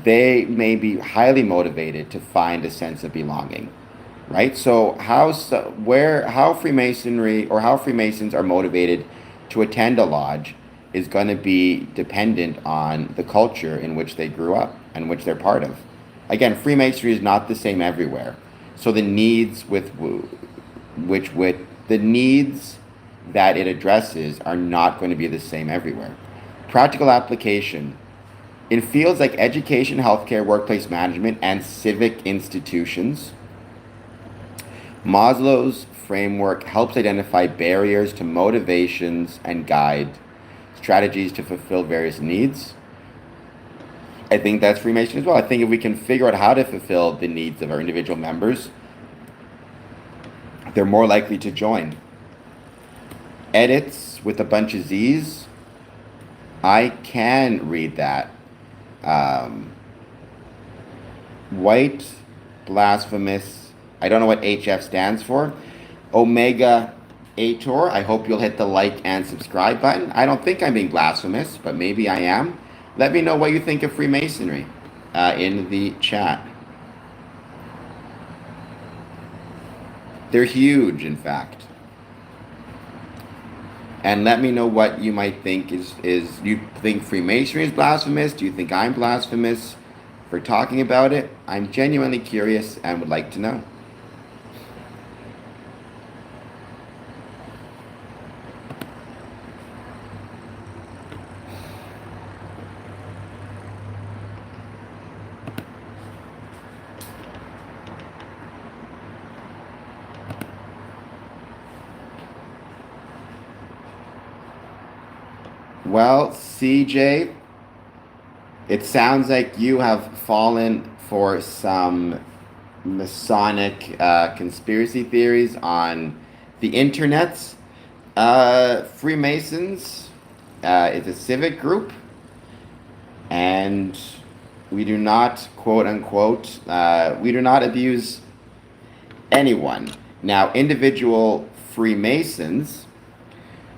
Speaker 1: they may be highly motivated to find a sense of belonging. Right? So how Freemasonry or how Freemasons are motivated to attend a lodge is going to be dependent on the culture in which they grew up and which they're part of. Again, Freemasonry is not the same everywhere. So the needs the needs that it addresses are not going to be the same everywhere. Practical application. In fields like education, healthcare, workplace management, and civic institutions, Maslow's framework helps identify barriers to motivations and guide strategies to fulfill various needs. I think that's Freemason as well. I think if we can figure out how to fulfill the needs of our individual members, they're more likely to join. Edits with a bunch of Z's. I can read that. White, blasphemous. I don't know what HF stands for. Omega Ator. I hope you'll hit the like and subscribe button. I don't think I'm being blasphemous, but maybe I am. Let me know what you think of Freemasonry in the chat. They're huge, in fact. And let me know what you might think is you think Freemasonry is blasphemous? Do you think I'm blasphemous for talking about it? I'm genuinely curious and would like to know. Well, CJ, it sounds like you have fallen for some Masonic conspiracy theories on the internets. Freemasons is a civic group, and we do not, quote unquote, we do not abuse anyone. Now, individual Freemasons,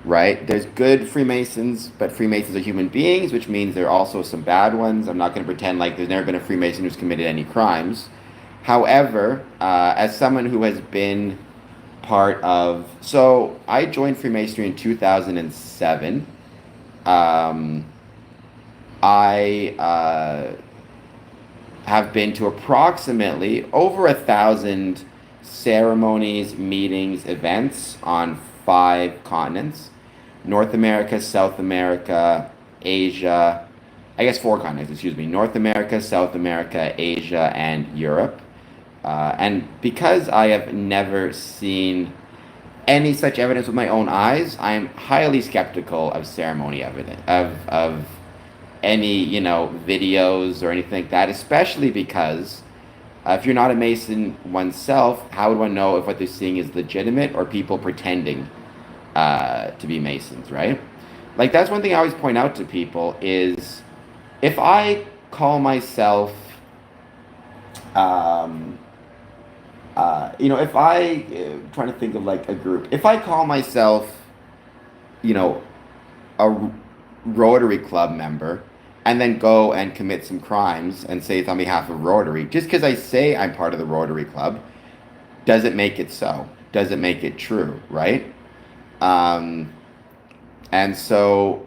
Speaker 1: right? There's good Freemasons, but Freemasons are human beings, which means there are also some bad ones. I'm not going to pretend like there's never been a Freemason who's committed any crimes. However, as someone who has been part of... So, I joined Freemasonry in 2007. I have been to approximately over 1,000 ceremonies, meetings, events on 5 continents. North America, South America, Asia, I guess 4 continents, excuse me. North America, South America, Asia, and Europe. And because I have never seen any such evidence with my own eyes, I am highly skeptical of ceremony evidence, of any, videos or anything like that, especially because if you're not a Mason oneself, how would one know if what they're seeing is legitimate or people pretending to be Masons, right? Like, that's one thing I always point out to people is if I call myself, if trying to think of like a group, if I call myself, a Rotary Club member, and then go and commit some crimes and say it's on behalf of Rotary. Just because I say I'm part of the Rotary Club doesn't make it so, doesn't make it true, right? Um, and so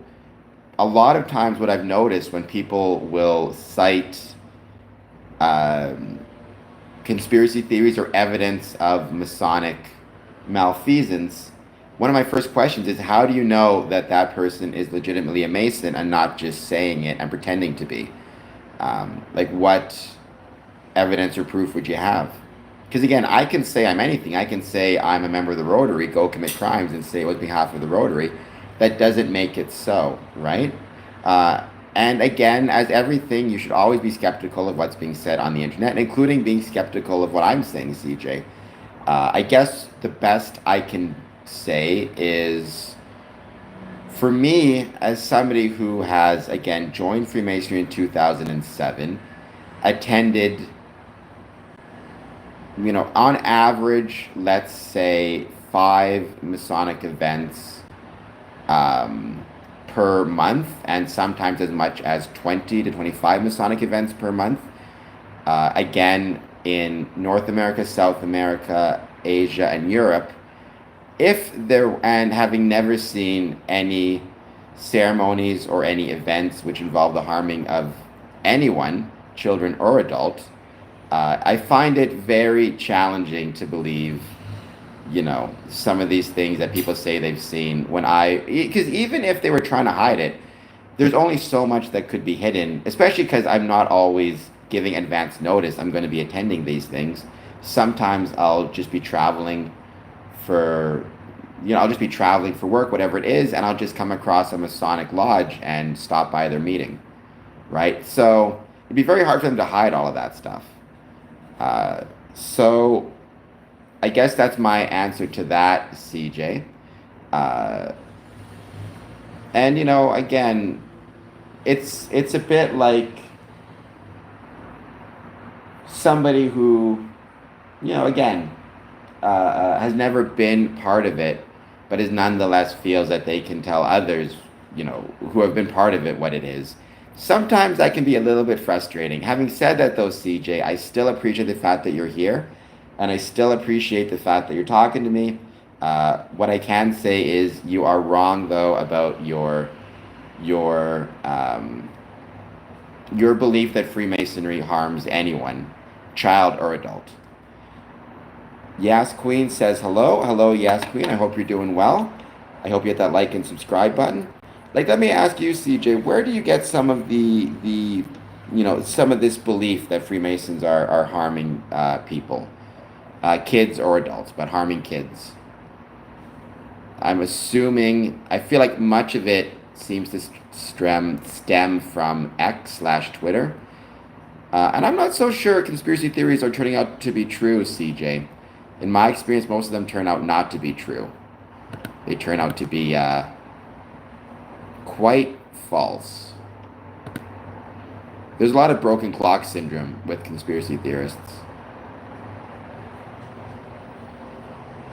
Speaker 1: a lot of times what I've noticed when people will cite um, conspiracy theories or evidence of Masonic malfeasance, one of my first questions is, how do you know that that person is legitimately a Mason and not just saying it and pretending to be? Like, what evidence or proof would you have? Because again, I can say I'm anything. I can say I'm a member of the Rotary, go commit crimes, and say it was behalf of the Rotary. That doesn't make it so, right? Uh, and again, as everything, you should always be skeptical of what's being said on the internet, including being skeptical of what I'm saying, CJ. I guess the best I can say is, for me, as somebody who has, again, joined Freemasonry in 2007, attended, on average, let's say 5 Masonic events per month, and sometimes as much as 20 to 25 Masonic events per month. Again, in North America, South America, Asia, and Europe, and having never seen any ceremonies or any events which involve the harming of anyone, children or adult, I find it very challenging to believe, some of these things that people say they've seen because even if they were trying to hide it, there's only so much that could be hidden, especially because I'm not always giving advance notice I'm going to be attending these things. Sometimes I'll just be traveling for, I'll just be traveling for work, whatever it is, and I'll just come across a Masonic lodge and stop by their meeting, right? So it'd be very hard for them to hide all of that stuff. So I guess that's my answer to that, CJ. And again, it's a bit like somebody who, again, has never been part of it, but is nonetheless feels that they can tell others, who have been part of it, what it is. Sometimes that can be a little bit frustrating. Having said that, though, CJ, I still appreciate the fact that you're here, and I still appreciate the fact that you're talking to me. What I can say is you are wrong, though, about your belief that Freemasonry harms anyone, child or adult. Yas Queen says hello. Hello, Yas Queen. I hope you're doing well. I hope you hit that like and subscribe button. Let me ask you, CJ, where do you get some of some of this belief that Freemasons are harming people, kids or adults, but harming kids? I'm assuming, I feel like much of it seems to stem from X/Twitter. And I'm not so sure conspiracy theories are turning out to be true, CJ. In my experience, most of them turn out not to be true. They turn out to be quite false. There's a lot of broken clock syndrome with conspiracy theorists.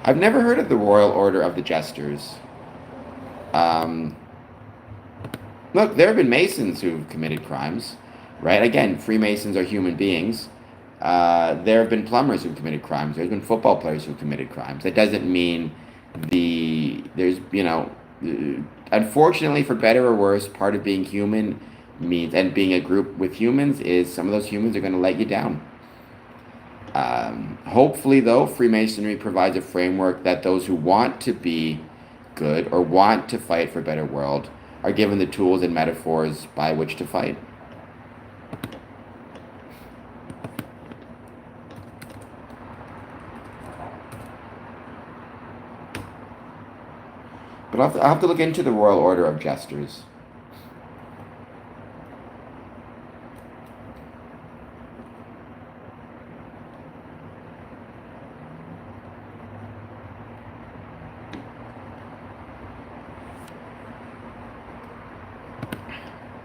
Speaker 1: I've never heard of the Royal Order of the Jesters. Look, there have been Masons who've committed crimes, right? Again, Freemasons are human beings. There have been plumbers who've committed crimes. There's been football players who've committed crimes. That doesn't mean unfortunately, for better or worse, part of being human means, and being a group with humans, is some of those humans are going to let you down. Hopefully, though, Freemasonry provides a framework that those who want to be good or want to fight for a better world are given the tools and metaphors by which to fight. But I'll have to look into the Royal Order of Jesters.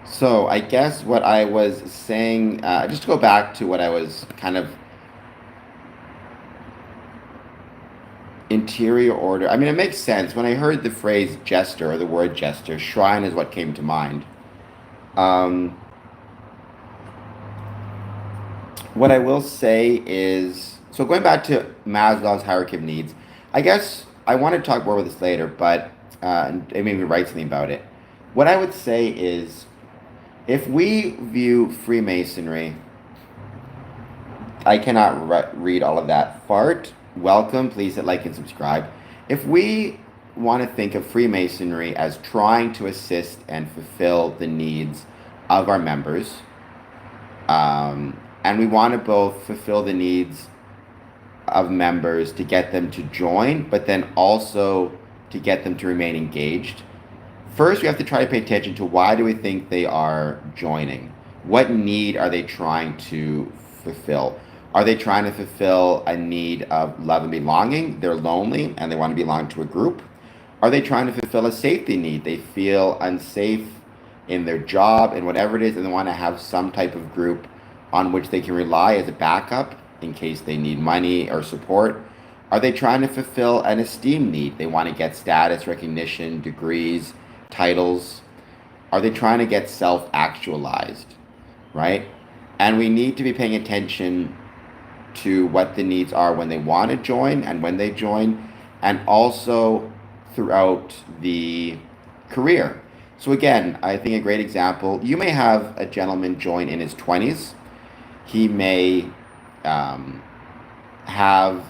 Speaker 1: So I guess what I was saying, just to go back to what I was kind of interior order. I mean, it makes sense. When I heard the phrase jester or the word jester, shrine is what came to mind. What I will say is, so going back to Maslow's hierarchy of needs, I guess I want to talk more about this later, but and maybe write something about it. What I would say is, if we view Freemasonry, I cannot read all of that. Fart, welcome, please hit like and subscribe. If we want to think of Freemasonry as trying to assist and fulfill the needs of our members, and we want to both fulfill the needs of members to get them to join, but then also to get them to remain engaged. First, we have to try to pay attention to why do we think they are joining? What need are they trying to fulfill? Are they trying to fulfill a need of love and belonging? They're lonely and they want to belong to a group. Are they trying to fulfill a safety need? They feel unsafe in their job and whatever it is, and they want to have some type of group on which they can rely as a backup in case they need money or support. Are they trying to fulfill an esteem need? They want to get status, recognition, degrees, titles. Are they trying to get self-actualized, right? And we need to be paying attention to what the needs are when they want to join and when they join, and also throughout the career. So again, I think a great example, you may have a gentleman join in his 20s. He may have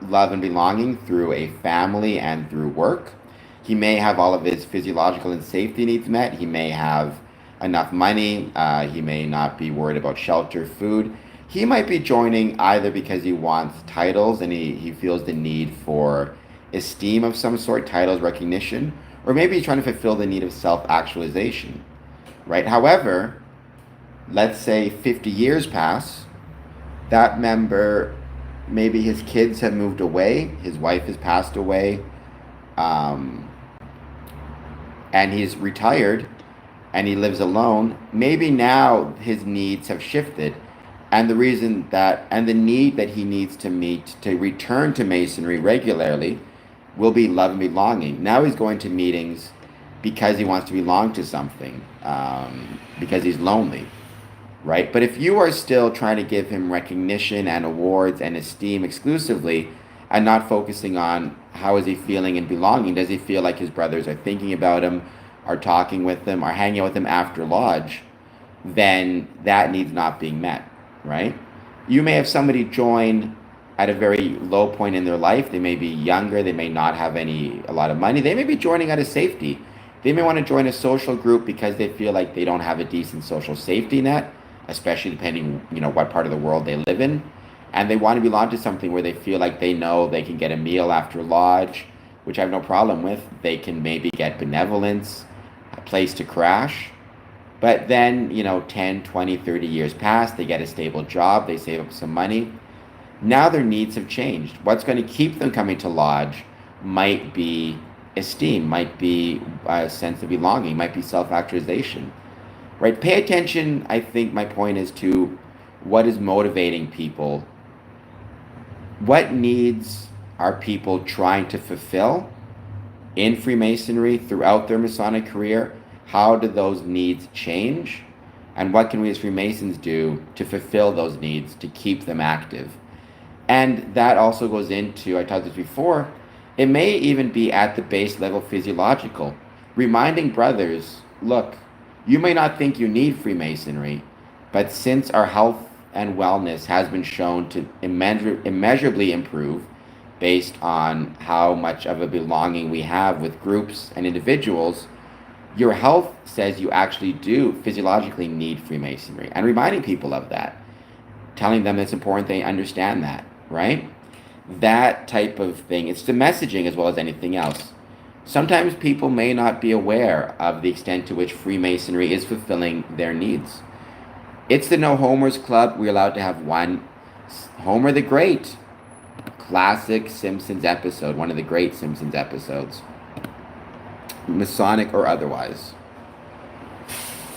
Speaker 1: love and belonging through a family and through work. He may have all of his physiological and safety needs met. He may have enough money. He may not be worried about shelter, food. He might be joining either because he wants titles and he feels the need for esteem of some sort, titles, recognition, or maybe he's trying to fulfill the need of self-actualization, right? However, let's say 50 years pass, that member, maybe his kids have moved away, his wife has passed away, and he's retired and he lives alone. Maybe now his needs have shifted, and the reason that and the need that he needs to meet to return to Masonry regularly will be love and belonging. Now he's going to meetings because he wants to belong to something, because he's lonely, right? But if you are still trying to give him recognition and awards and esteem exclusively, and not focusing on how is he feeling and belonging, does he feel like his brothers are thinking about him, are talking with him, are hanging out with him after lodge, then that needs not being met, right? You may have somebody join at a very low point in their life. They may be younger, they may not have a lot of money, they may be joining out of safety. They may want to join a social group because they feel like they don't have a decent social safety net, especially depending, what part of the world they live in. And they want to belong to something where they feel like they know they can get a meal after lodge, which I have no problem with. They can maybe get benevolence, a place to crash. But then, 10, 20, 30 years pass, they get a stable job, they save up some money. Now their needs have changed. What's going to keep them coming to lodge might be esteem, might be a sense of belonging, might be self-actualization, right? Pay attention, I think my point is, to what is motivating people. What needs are people trying to fulfill in Freemasonry throughout their Masonic career? How do those needs change? And what can we as Freemasons do to fulfill those needs, to keep them active? And that also goes into, I talked this before, it may even be at the base level physiological. Reminding brothers, look, you may not think you need Freemasonry, but since our health and wellness has been shown to immeasurably improve based on how much of a belonging we have with groups and individuals, your health says you actually do physiologically need Freemasonry. And reminding people of that, telling them it's important they understand that, right? That type of thing. It's the messaging as well as anything else. Sometimes people may not be aware of the extent to which Freemasonry is fulfilling their needs. It's the No Homers Club. We're allowed to have one. Homer the Great. Classic Simpsons episode. One of the great Simpsons episodes. Masonic or otherwise.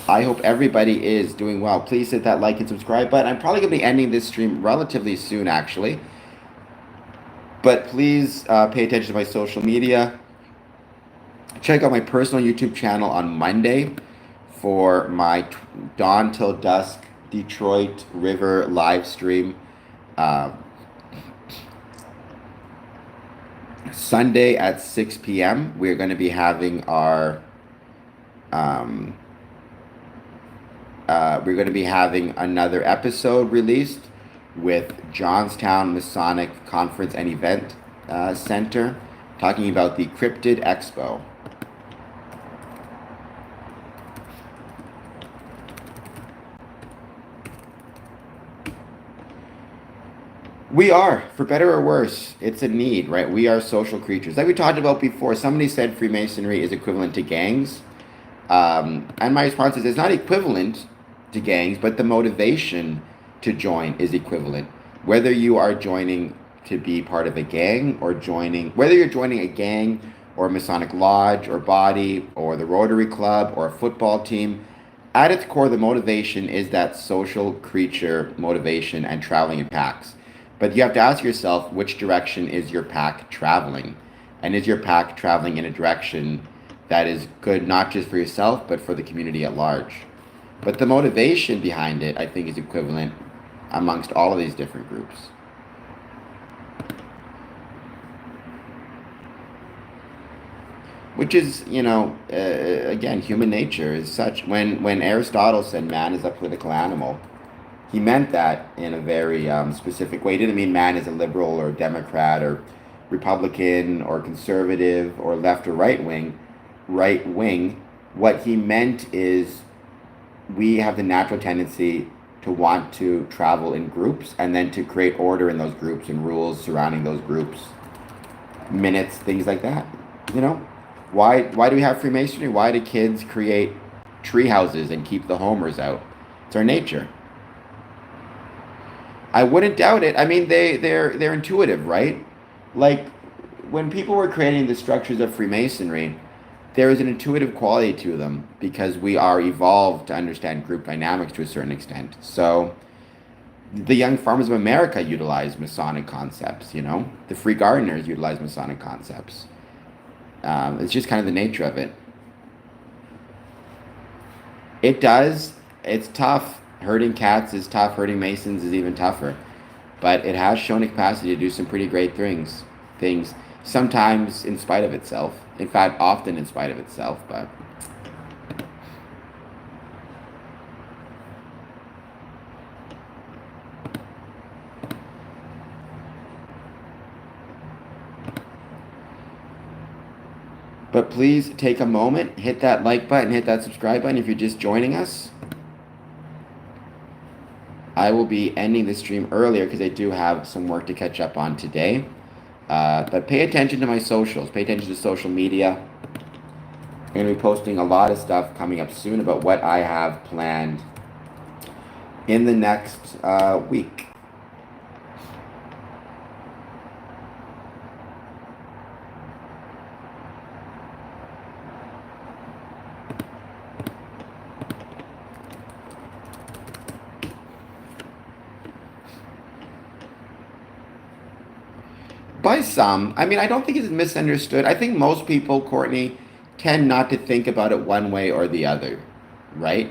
Speaker 1: I hope everybody is doing well. Please hit that like and subscribe button. I'm probably going to be ending this stream relatively soon, actually. But please pay attention to my social media. Check out my personal YouTube channel on Monday for my dawn till dusk Detroit River live stream. Uh, Sunday at 6 p.m. We're going to be having our um, we're going to be having another episode released with Johnstown Masonic Conference and Event Center, talking about the Cryptid Expo. We are, for better or worse, it's a need, right? We are social creatures. Like we talked about before, somebody said Freemasonry is equivalent to gangs. And my response is it's not equivalent to gangs, but the motivation to join is equivalent. Whether you are joining to be part of a gang or whether you're joining a gang or a Masonic lodge or body or the Rotary Club or a football team, at its core, the motivation is that social creature motivation and traveling in packs. But you have to ask yourself, which direction is your pack traveling? And is your pack traveling in a direction that is good not just for yourself, but for the community at large? But the motivation behind it, I think, is equivalent amongst all of these different groups. Which is, again, human nature is such. When Aristotle said man is a political animal, he meant that in a very specific way. He didn't mean man is a liberal or Democrat or Republican or conservative or left or right wing. Right wing. What he meant is we have the natural tendency to want to travel in groups and then to create order in those groups and rules surrounding those groups, minutes, things like that. Why do we have Freemasonry? Why do kids create tree houses and keep the homers out? It's our nature. I wouldn't doubt it. I mean, they're intuitive, right? Like when people were creating the structures of Freemasonry, there is an intuitive quality to them because we are evolved to understand group dynamics to a certain extent. So the young farmers of America utilize Masonic concepts, the free gardeners utilize Masonic concepts. It's just kind of the nature of it. It does. It's tough. Herding cats is tough. Herding Masons is even tougher. But it has shown a capacity to do some pretty great things. Sometimes in spite of itself. In fact, often in spite of itself. But please take a moment, hit that like button, hit that subscribe button if you're just joining us. I will be ending the stream earlier because I do have some work to catch up on today. But pay attention to my socials. Pay attention to social media. I'm going to be posting a lot of stuff coming up soon about what I have planned in the next week. By some. I mean, I don't think it's misunderstood. I think most people, Courtney, tend not to think about it one way or the other, right?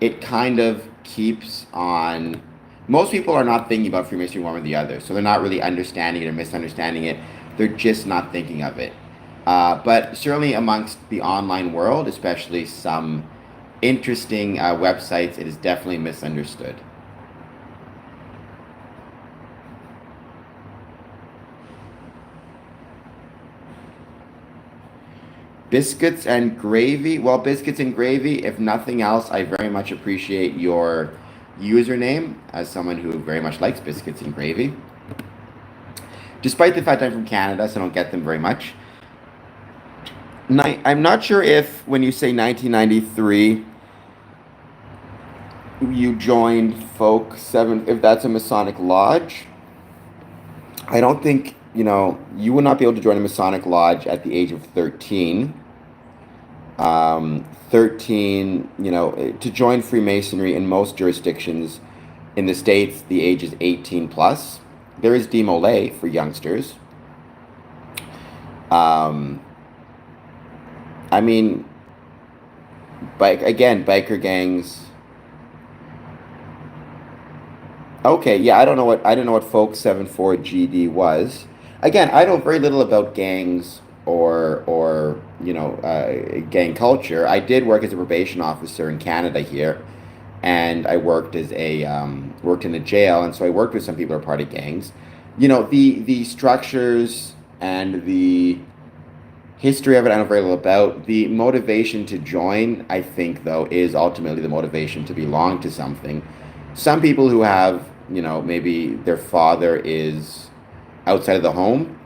Speaker 1: It kind of keeps on. Most people are not thinking about Freemasonry one or the other, so they're not really understanding it or misunderstanding it. They're just not thinking of it. But certainly amongst the online world, especially some interesting websites, it is definitely misunderstood. Biscuits and gravy. Well, biscuits and gravy, if nothing else, I very much appreciate your username as someone who very much likes biscuits and gravy. Despite the fact I'm from Canada, so I don't get them very much. I'm not sure if when you say 1993, you joined Folk 7, if that's a Masonic lodge. I don't think, you would not be able to join a Masonic lodge at the age of 13. 13, to join Freemasonry in most jurisdictions in the States, the age is 18 plus. There is demole for youngsters. I mean, biker gangs. Okay, yeah, I don't know what Folk 74 GD was. Again, I know very little about gangs or gang culture. I did work as a probation officer in Canada here, and I worked as a worked in a jail, and so I worked with some people who are part of gangs. The structures and the history of it, I know very little about. The motivation to join, I think, though, is ultimately the motivation to belong to something. Some people who have, maybe their father is outside of the home,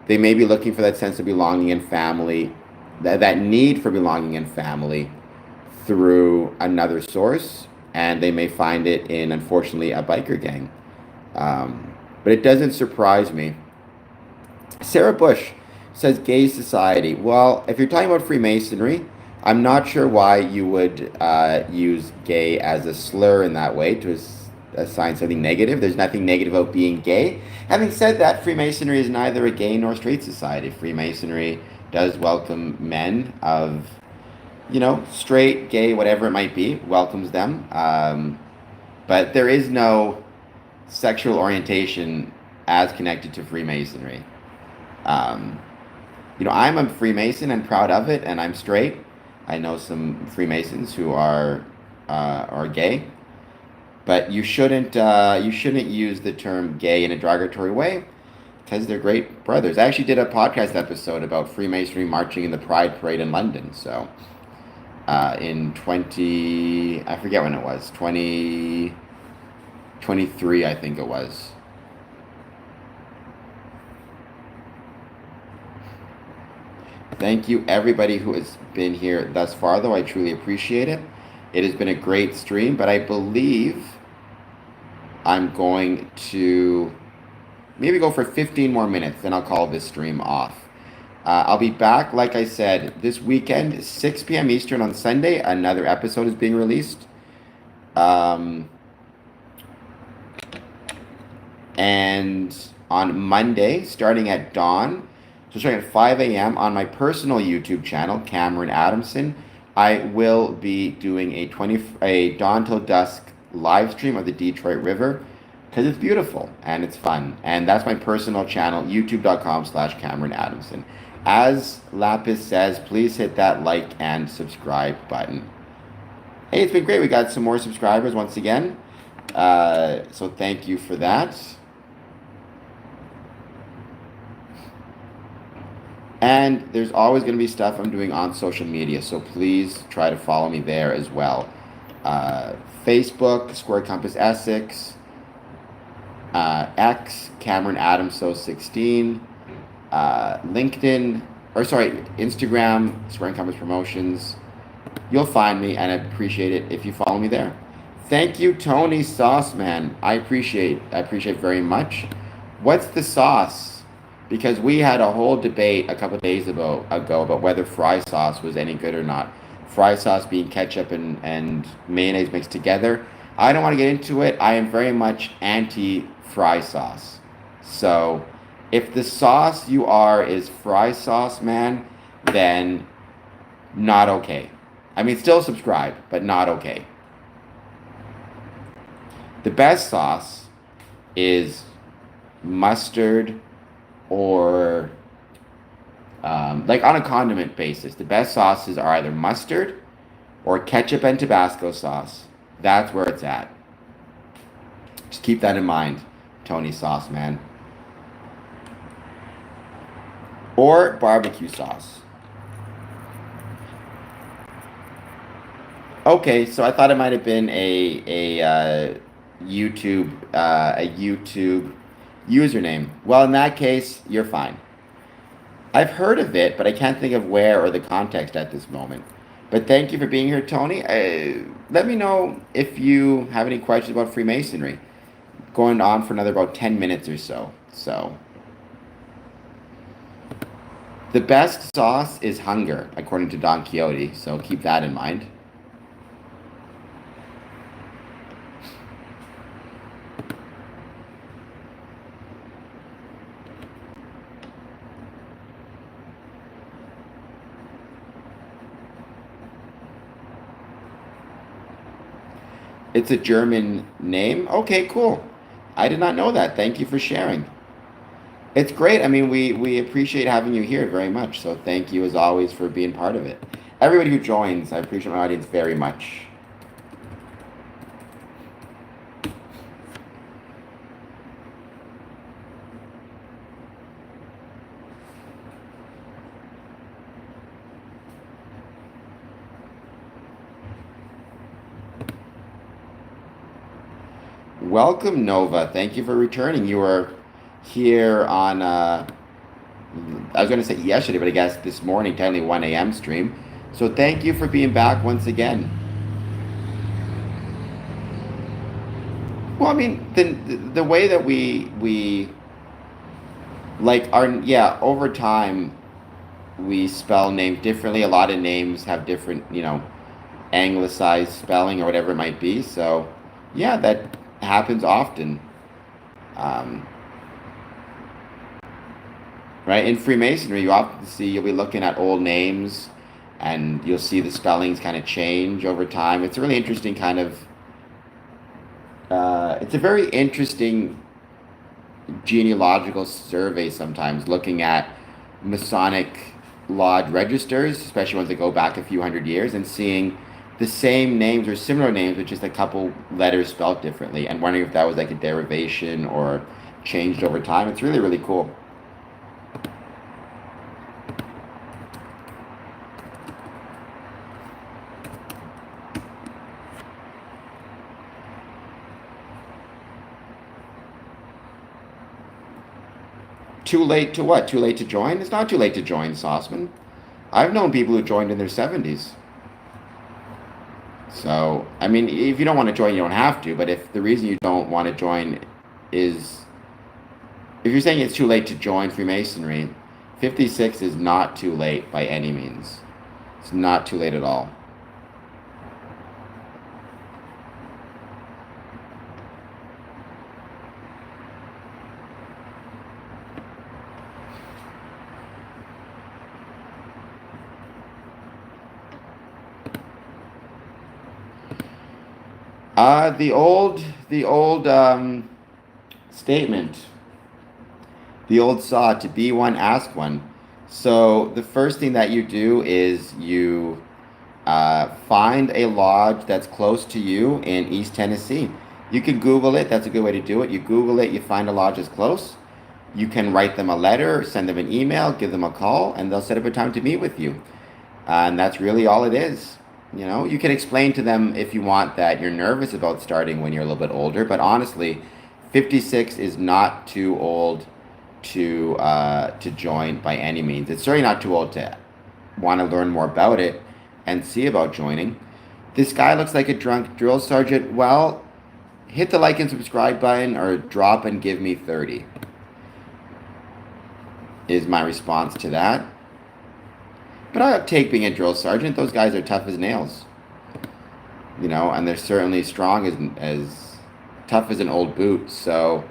Speaker 1: they may be looking for that sense of belonging and family, that need for belonging and family through another source, and they may find it in, unfortunately, a biker gang. But it doesn't surprise me. Sarah Bush says gay society. Well, if you're talking about Freemasonry, I'm not sure why you would use gay as a slur in that way to assign something negative. There's nothing negative about being gay. Having said that, Freemasonry is neither a gay nor straight society. Freemasonry does welcome men of, straight, gay, whatever it might be, welcomes them. But there is no sexual orientation as connected to Freemasonry. Um, I'm a Freemason and proud of it, and I'm straight. I know some Freemasons who are gay, but you shouldn't use the term gay in a derogatory way because they're great brothers. I actually did a podcast episode about Freemasonry marching in the Pride Parade in London. So in 20, I forget when it was, 2023, I think it was. Thank you, everybody who has been here thus far, though. I truly appreciate it. It has been a great stream, but I believe I'm going to maybe go for 15 more minutes, then I'll call this stream off. I'll be back, like I said, this weekend, 6 p.m. Eastern on Sunday. Another episode is being released. And on Monday, starting at dawn, so starting at 5 a.m. on my personal YouTube channel, Cameron Adamson, I will be doing a dawn till dusk live stream of the Detroit River because it's beautiful and it's fun. And that's my personal channel, youtube.com/Cameron Adamson. As Lapis says, please hit that like and subscribe button. Hey, it's been great. We got some more subscribers once again. So thank you for that. And there's always going to be stuff I'm doing on social media, so please try to follow me there as well. Facebook, Square Compass Essex, X, Cameron Adams So 16, LinkedIn, Instagram, Square Compass Promotions. You'll find me, and I appreciate it if you follow me there. Thank you, Tony Sauce Man. I appreciate very much. What's the sauce? Because we had a whole debate a couple of days ago about whether fry sauce was any good or not. Fry sauce being ketchup and mayonnaise mixed together. I don't want to get into it. I am very much anti-fry sauce. So if the sauce you are is fry sauce, man, then not okay. I mean, still subscribe, but not okay. The best sauce is mustard or like on a condiment basis. The best sauces are either mustard or ketchup and Tabasco sauce. That's where it's at. Just keep that in mind, Tony Sauce Man. Or barbecue sauce. Okay, so I thought it might have been a YouTube username. Well, in that case, you're fine. I've heard of it, but I can't think of where or the context at this moment. But thank you for being here, Tony. Let me know if you have any questions about Freemasonry. Going on for another about 10 minutes or so. So, the best sauce is hunger, according to Don Quixote. So keep that in mind. It's a German name. Okay, cool. I did not know that. Thank you for sharing. It's great. I mean, we appreciate having you here very much. So thank you as always for being part of it. Everybody who joins, I appreciate my audience very much. Welcome, Nova. Thank you for returning. You were here on, I was going to say yesterday, but I guess this morning, technically 1 a.m. stream. So thank you for being back once again. Well, I mean, the way that we like our, yeah, over time we spell names differently. A lot of names have different, anglicized spelling or whatever it might be. So, yeah, that happens often. Um, right? In Freemasonry, you often see you'll be looking at old names, and you'll see the spellings kind of change over time. It's a really interesting kind of. It's a very interesting genealogical survey sometimes, looking at Masonic lodge registers, especially ones that go back a few hundred years, and seeing the same names or similar names with just a couple letters spelled differently, and wondering if that was like a derivation or changed over time. It's really, really cool. Too late to what? Too late to join? It's not too late to join, Sauceman. I've known people who joined in their 70s. So, I mean, if you don't want to join, you don't have to. But if the reason you don't want to join is, if you're saying it's too late to join Freemasonry, 56 is not too late by any means. It's not too late at all. The old statement, the old saw, to be one, ask one. So the first thing that you do is you find a lodge that's close to you in East Tennessee. You can Google it. That's a good way to do it. You Google it, you find a lodge that's close. You can write them a letter, send them an email, give them a call, and they'll set up a time to meet with you. And that's really all it is. You can explain to them if you want that you're nervous about starting when you're a little bit older, but honestly, 56 is not too old to join by any means. It's certainly not too old to want to learn more about it and see about joining. This guy looks like a drunk drill sergeant. Well, hit the like and subscribe button, or drop and give me 30 is my response to that. But I take being a drill sergeant. Those guys are tough as nails, and they're certainly strong as tough as an old boot. So,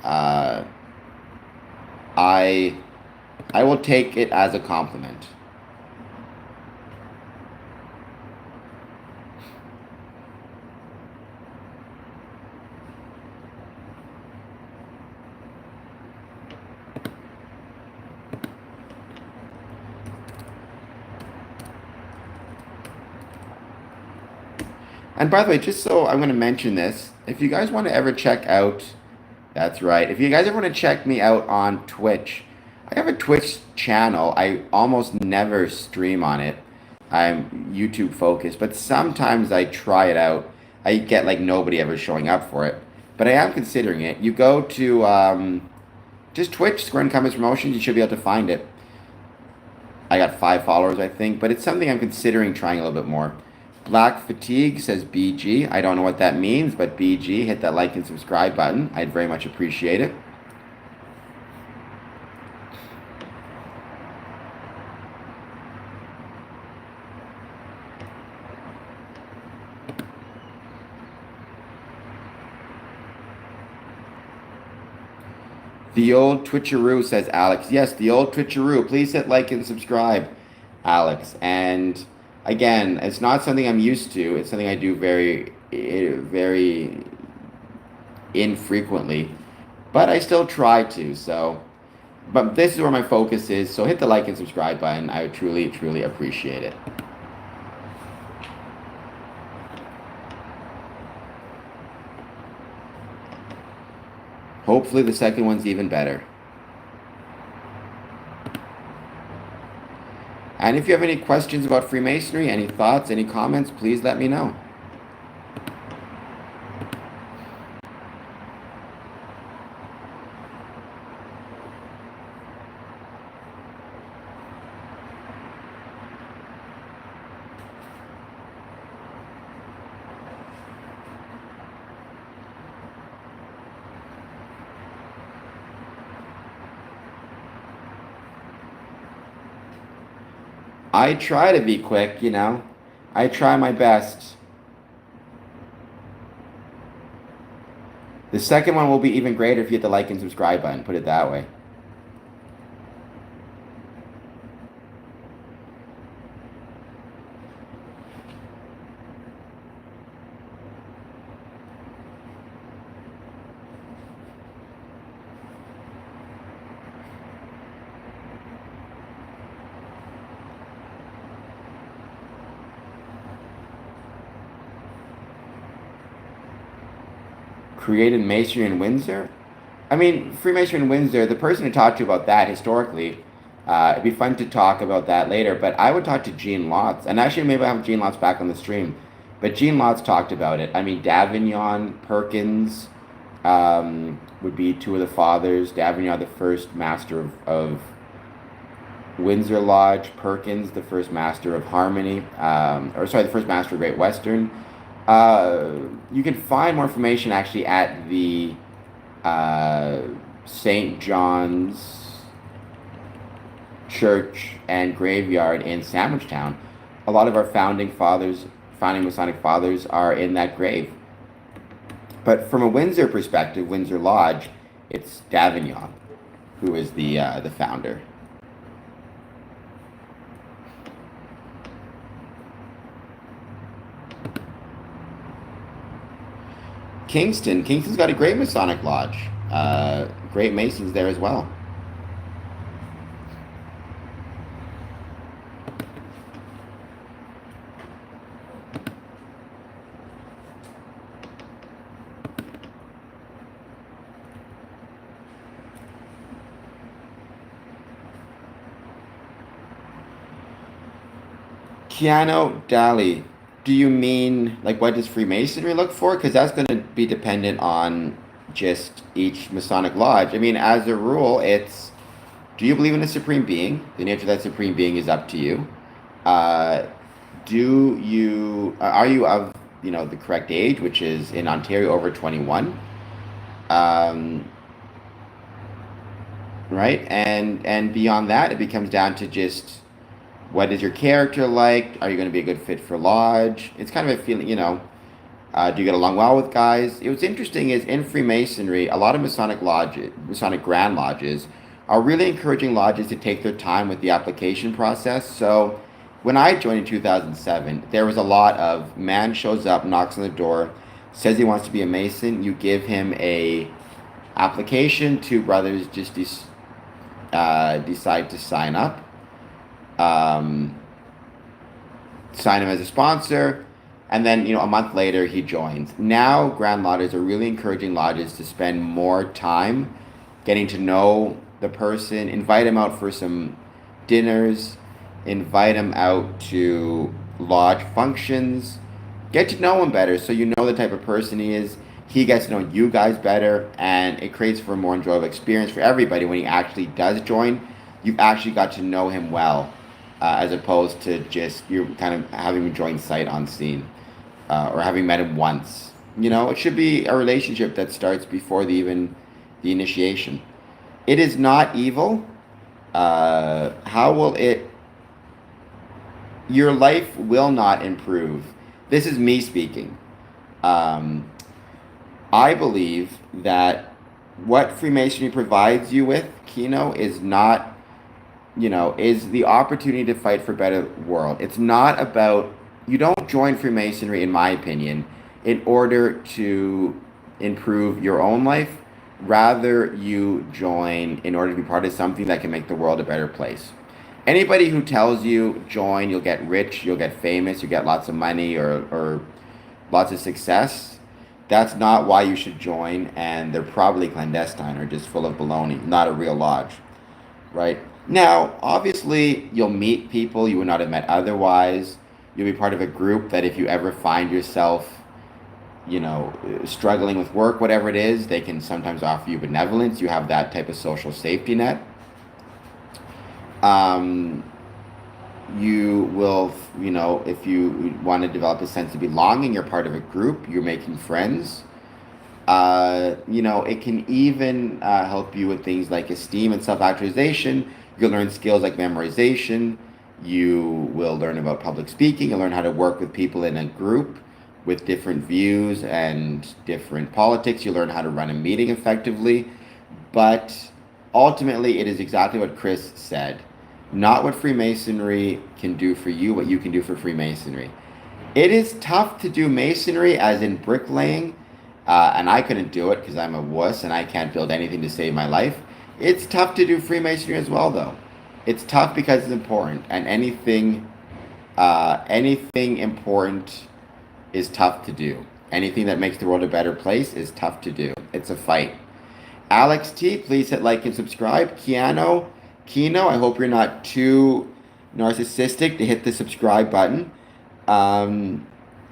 Speaker 1: I will take it as a compliment. And by the way, just so I'm going to mention this, if you guys want to ever check out, that's right, if you guys ever want to check me out on Twitch, I have a Twitch channel. I almost never stream on it. I'm YouTube focused, but sometimes I try it out. I get like nobody ever showing up for it, but I am considering it. You go to just Twitch, Square and Compass Promotions, you should be able to find it. I got 5 followers, I think, but it's something I'm considering trying a little bit more. Black Fatigue says BG. I don't know what that means, but BG, hit that like and subscribe button. I'd very much appreciate it. The old Twitcheroo, says Alex. Yes, the old Twitcheroo. Please hit like and subscribe, Alex. And again, it's not something I'm used to. It's something I do very, very infrequently, but I still try to. So, but this is where my focus is. So hit the like and subscribe button. I would truly, truly appreciate it. Hopefully the second one's even better. And if you have any questions about Freemasonry, any thoughts, any comments, please let me know. I try to be quick, you know. I try my best. The second one will be even greater if you hit the like and subscribe button, put it that way. Created Masonry in Windsor? I mean, Freemasonry in Windsor, the person to talk to about that historically, it'd be fun to talk about that later, but I would talk to Gene Lotz. And actually, maybe I'll have Gene Lotz back on the stream. But Gene Lotz talked about it. I mean, Davignon, Perkins would be two of the fathers. Davignon, the first master of Windsor Lodge. Perkins, the first master of Harmony. The first master of Great Western. You can find more information actually at the St. John's Church and Graveyard in Sandwichtown. A lot of our founding Masonic fathers are in that grave. But from a Windsor perspective, Windsor Lodge, it's Davignon who is the founder. Kingston's got a great Masonic lodge. Great Masons there as well. Keanu Daly. Do you mean, like, what does Freemasonry look for? Because that's going to be dependent on just each Masonic lodge. I mean, as a rule, it's, do you believe in a supreme being? The nature of that supreme being is up to you. Are you of, the correct age, which is in Ontario over 21? Right? And beyond that, it becomes down to just, what is your character like? Are you going to be a good fit for lodge? It's kind of a feeling, do you get along well with guys? What's interesting is in Freemasonry, a lot of Masonic Grand Lodges, are really encouraging lodges to take their time with the application process. So when I joined in 2007, there was a lot of man shows up, knocks on the door, says he wants to be a Mason. You give him a application. Two brothers just decide to sign up. Sign him as a sponsor, and then a month later he joins. Now Grand Lodges are really encouraging lodges to spend more time getting to know the person, invite him out for some dinners, invite him out to lodge functions, get to know him better so you know the type of person he is. He gets to know you guys better, and it creates for a more enjoyable experience for everybody when he actually does join. You've actually got to know him well. As opposed to just you're kind of having him join sight unseen, or having met him once. It should be a relationship that starts before the initiation. It is not evil. How will it? Your life will not improve. This is me speaking. I believe that what Freemasonry provides you with, Kino, is not. Is the opportunity to fight for a better world. It's not about, you don't join Freemasonry, in my opinion, in order to improve your own life. Rather, you join in order to be part of something that can make the world a better place. Anybody who tells you join, you'll get rich, you'll get famous, you get lots of money or lots of success, that's not why you should join, and they're probably clandestine or just full of baloney, not a real lodge, right? Now, obviously, you'll meet people you would not have met otherwise. You'll be part of a group that if you ever find yourself, struggling with work, whatever it is, they can sometimes offer you benevolence. You have that type of social safety net. You will, if you want to develop a sense of belonging, you're part of a group, you're making friends. It can even help you with things like esteem and self-actualization. You'll learn skills like memorization. You will learn about public speaking. You'll learn how to work with people in a group with different views and different politics. You'll learn how to run a meeting effectively. But ultimately, it is exactly what Chris said. Not what Freemasonry can do for you, what you can do for Freemasonry. It is tough to do masonry, as in bricklaying, and I couldn't do it because I'm a wuss and I can't build anything to save my life. It's tough to do Freemasonry as well, though. It's tough because it's important, and anything important is tough to do. Anything that makes the world a better place is tough to do. It's a fight. Alex T, please hit like and subscribe. Kino, I hope you're not too narcissistic to hit the subscribe button.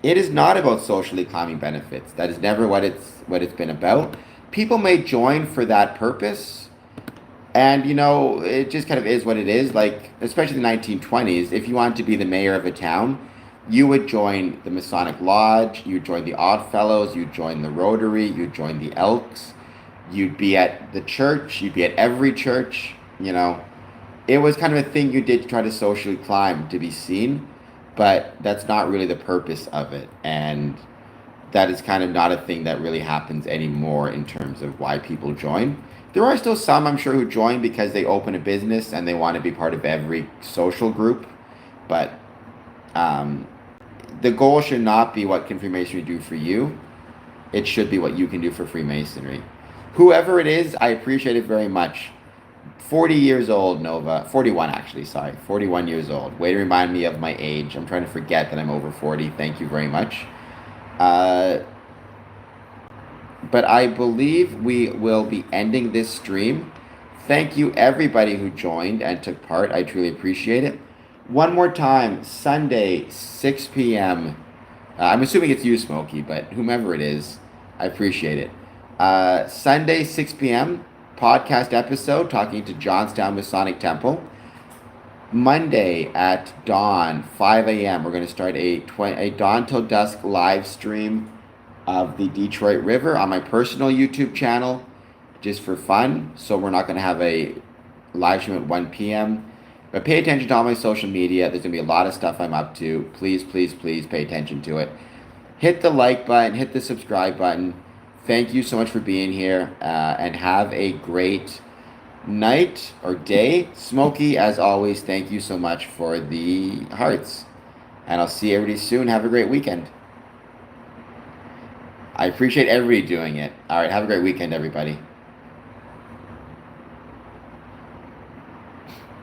Speaker 1: It is not about socially climbing benefits. That is never what it's been about. People may join for that purpose, and it just kind of is what it is. Like, especially the 1920s, if you wanted to be the mayor of a town, you would join the Masonic Lodge, you'd join the Odd Fellows, you'd join the Rotary, you'd join the Elks, you'd be at the church, you'd be at every church. It was kind of a thing you did to try to socially climb, to be seen, but that's not really the purpose of it. And that is kind of not a thing that really happens anymore in terms of why people join. There are still some, I'm sure, who join because they open a business and they want to be part of every social group. But the goal should not be what can Freemasonry do for you. It should be what you can do for Freemasonry. Whoever it is, I appreciate it very much. 40 years old, Nova. 41, actually, sorry. 41 years old. Way to remind me of my age. I'm trying to forget that I'm over 40. Thank you very much. But I believe we will be ending this stream. Thank you, everybody who joined and took part. I truly appreciate it. One more time, Sunday, 6 p.m. I'm assuming it's you, Smokey, but whomever it is, I appreciate it. Sunday, 6 p.m., podcast episode talking to Johnstown Masonic Temple. Monday at dawn, 5 a.m., we're going to start a dawn till dusk live stream of the Detroit River on my personal YouTube channel, just for fun. So we're not going to have a live stream at 1 p.m. But pay attention to all my social media. There's going to be a lot of stuff I'm up to. Please, please, please pay attention to it. Hit the like button, hit the subscribe button. Thank you so much for being here, and have a great night or day. Smokey, as always, thank you so much for the hearts. And I'll see everybody soon. Have a great weekend. I appreciate everybody doing it. All right, have a great weekend, everybody.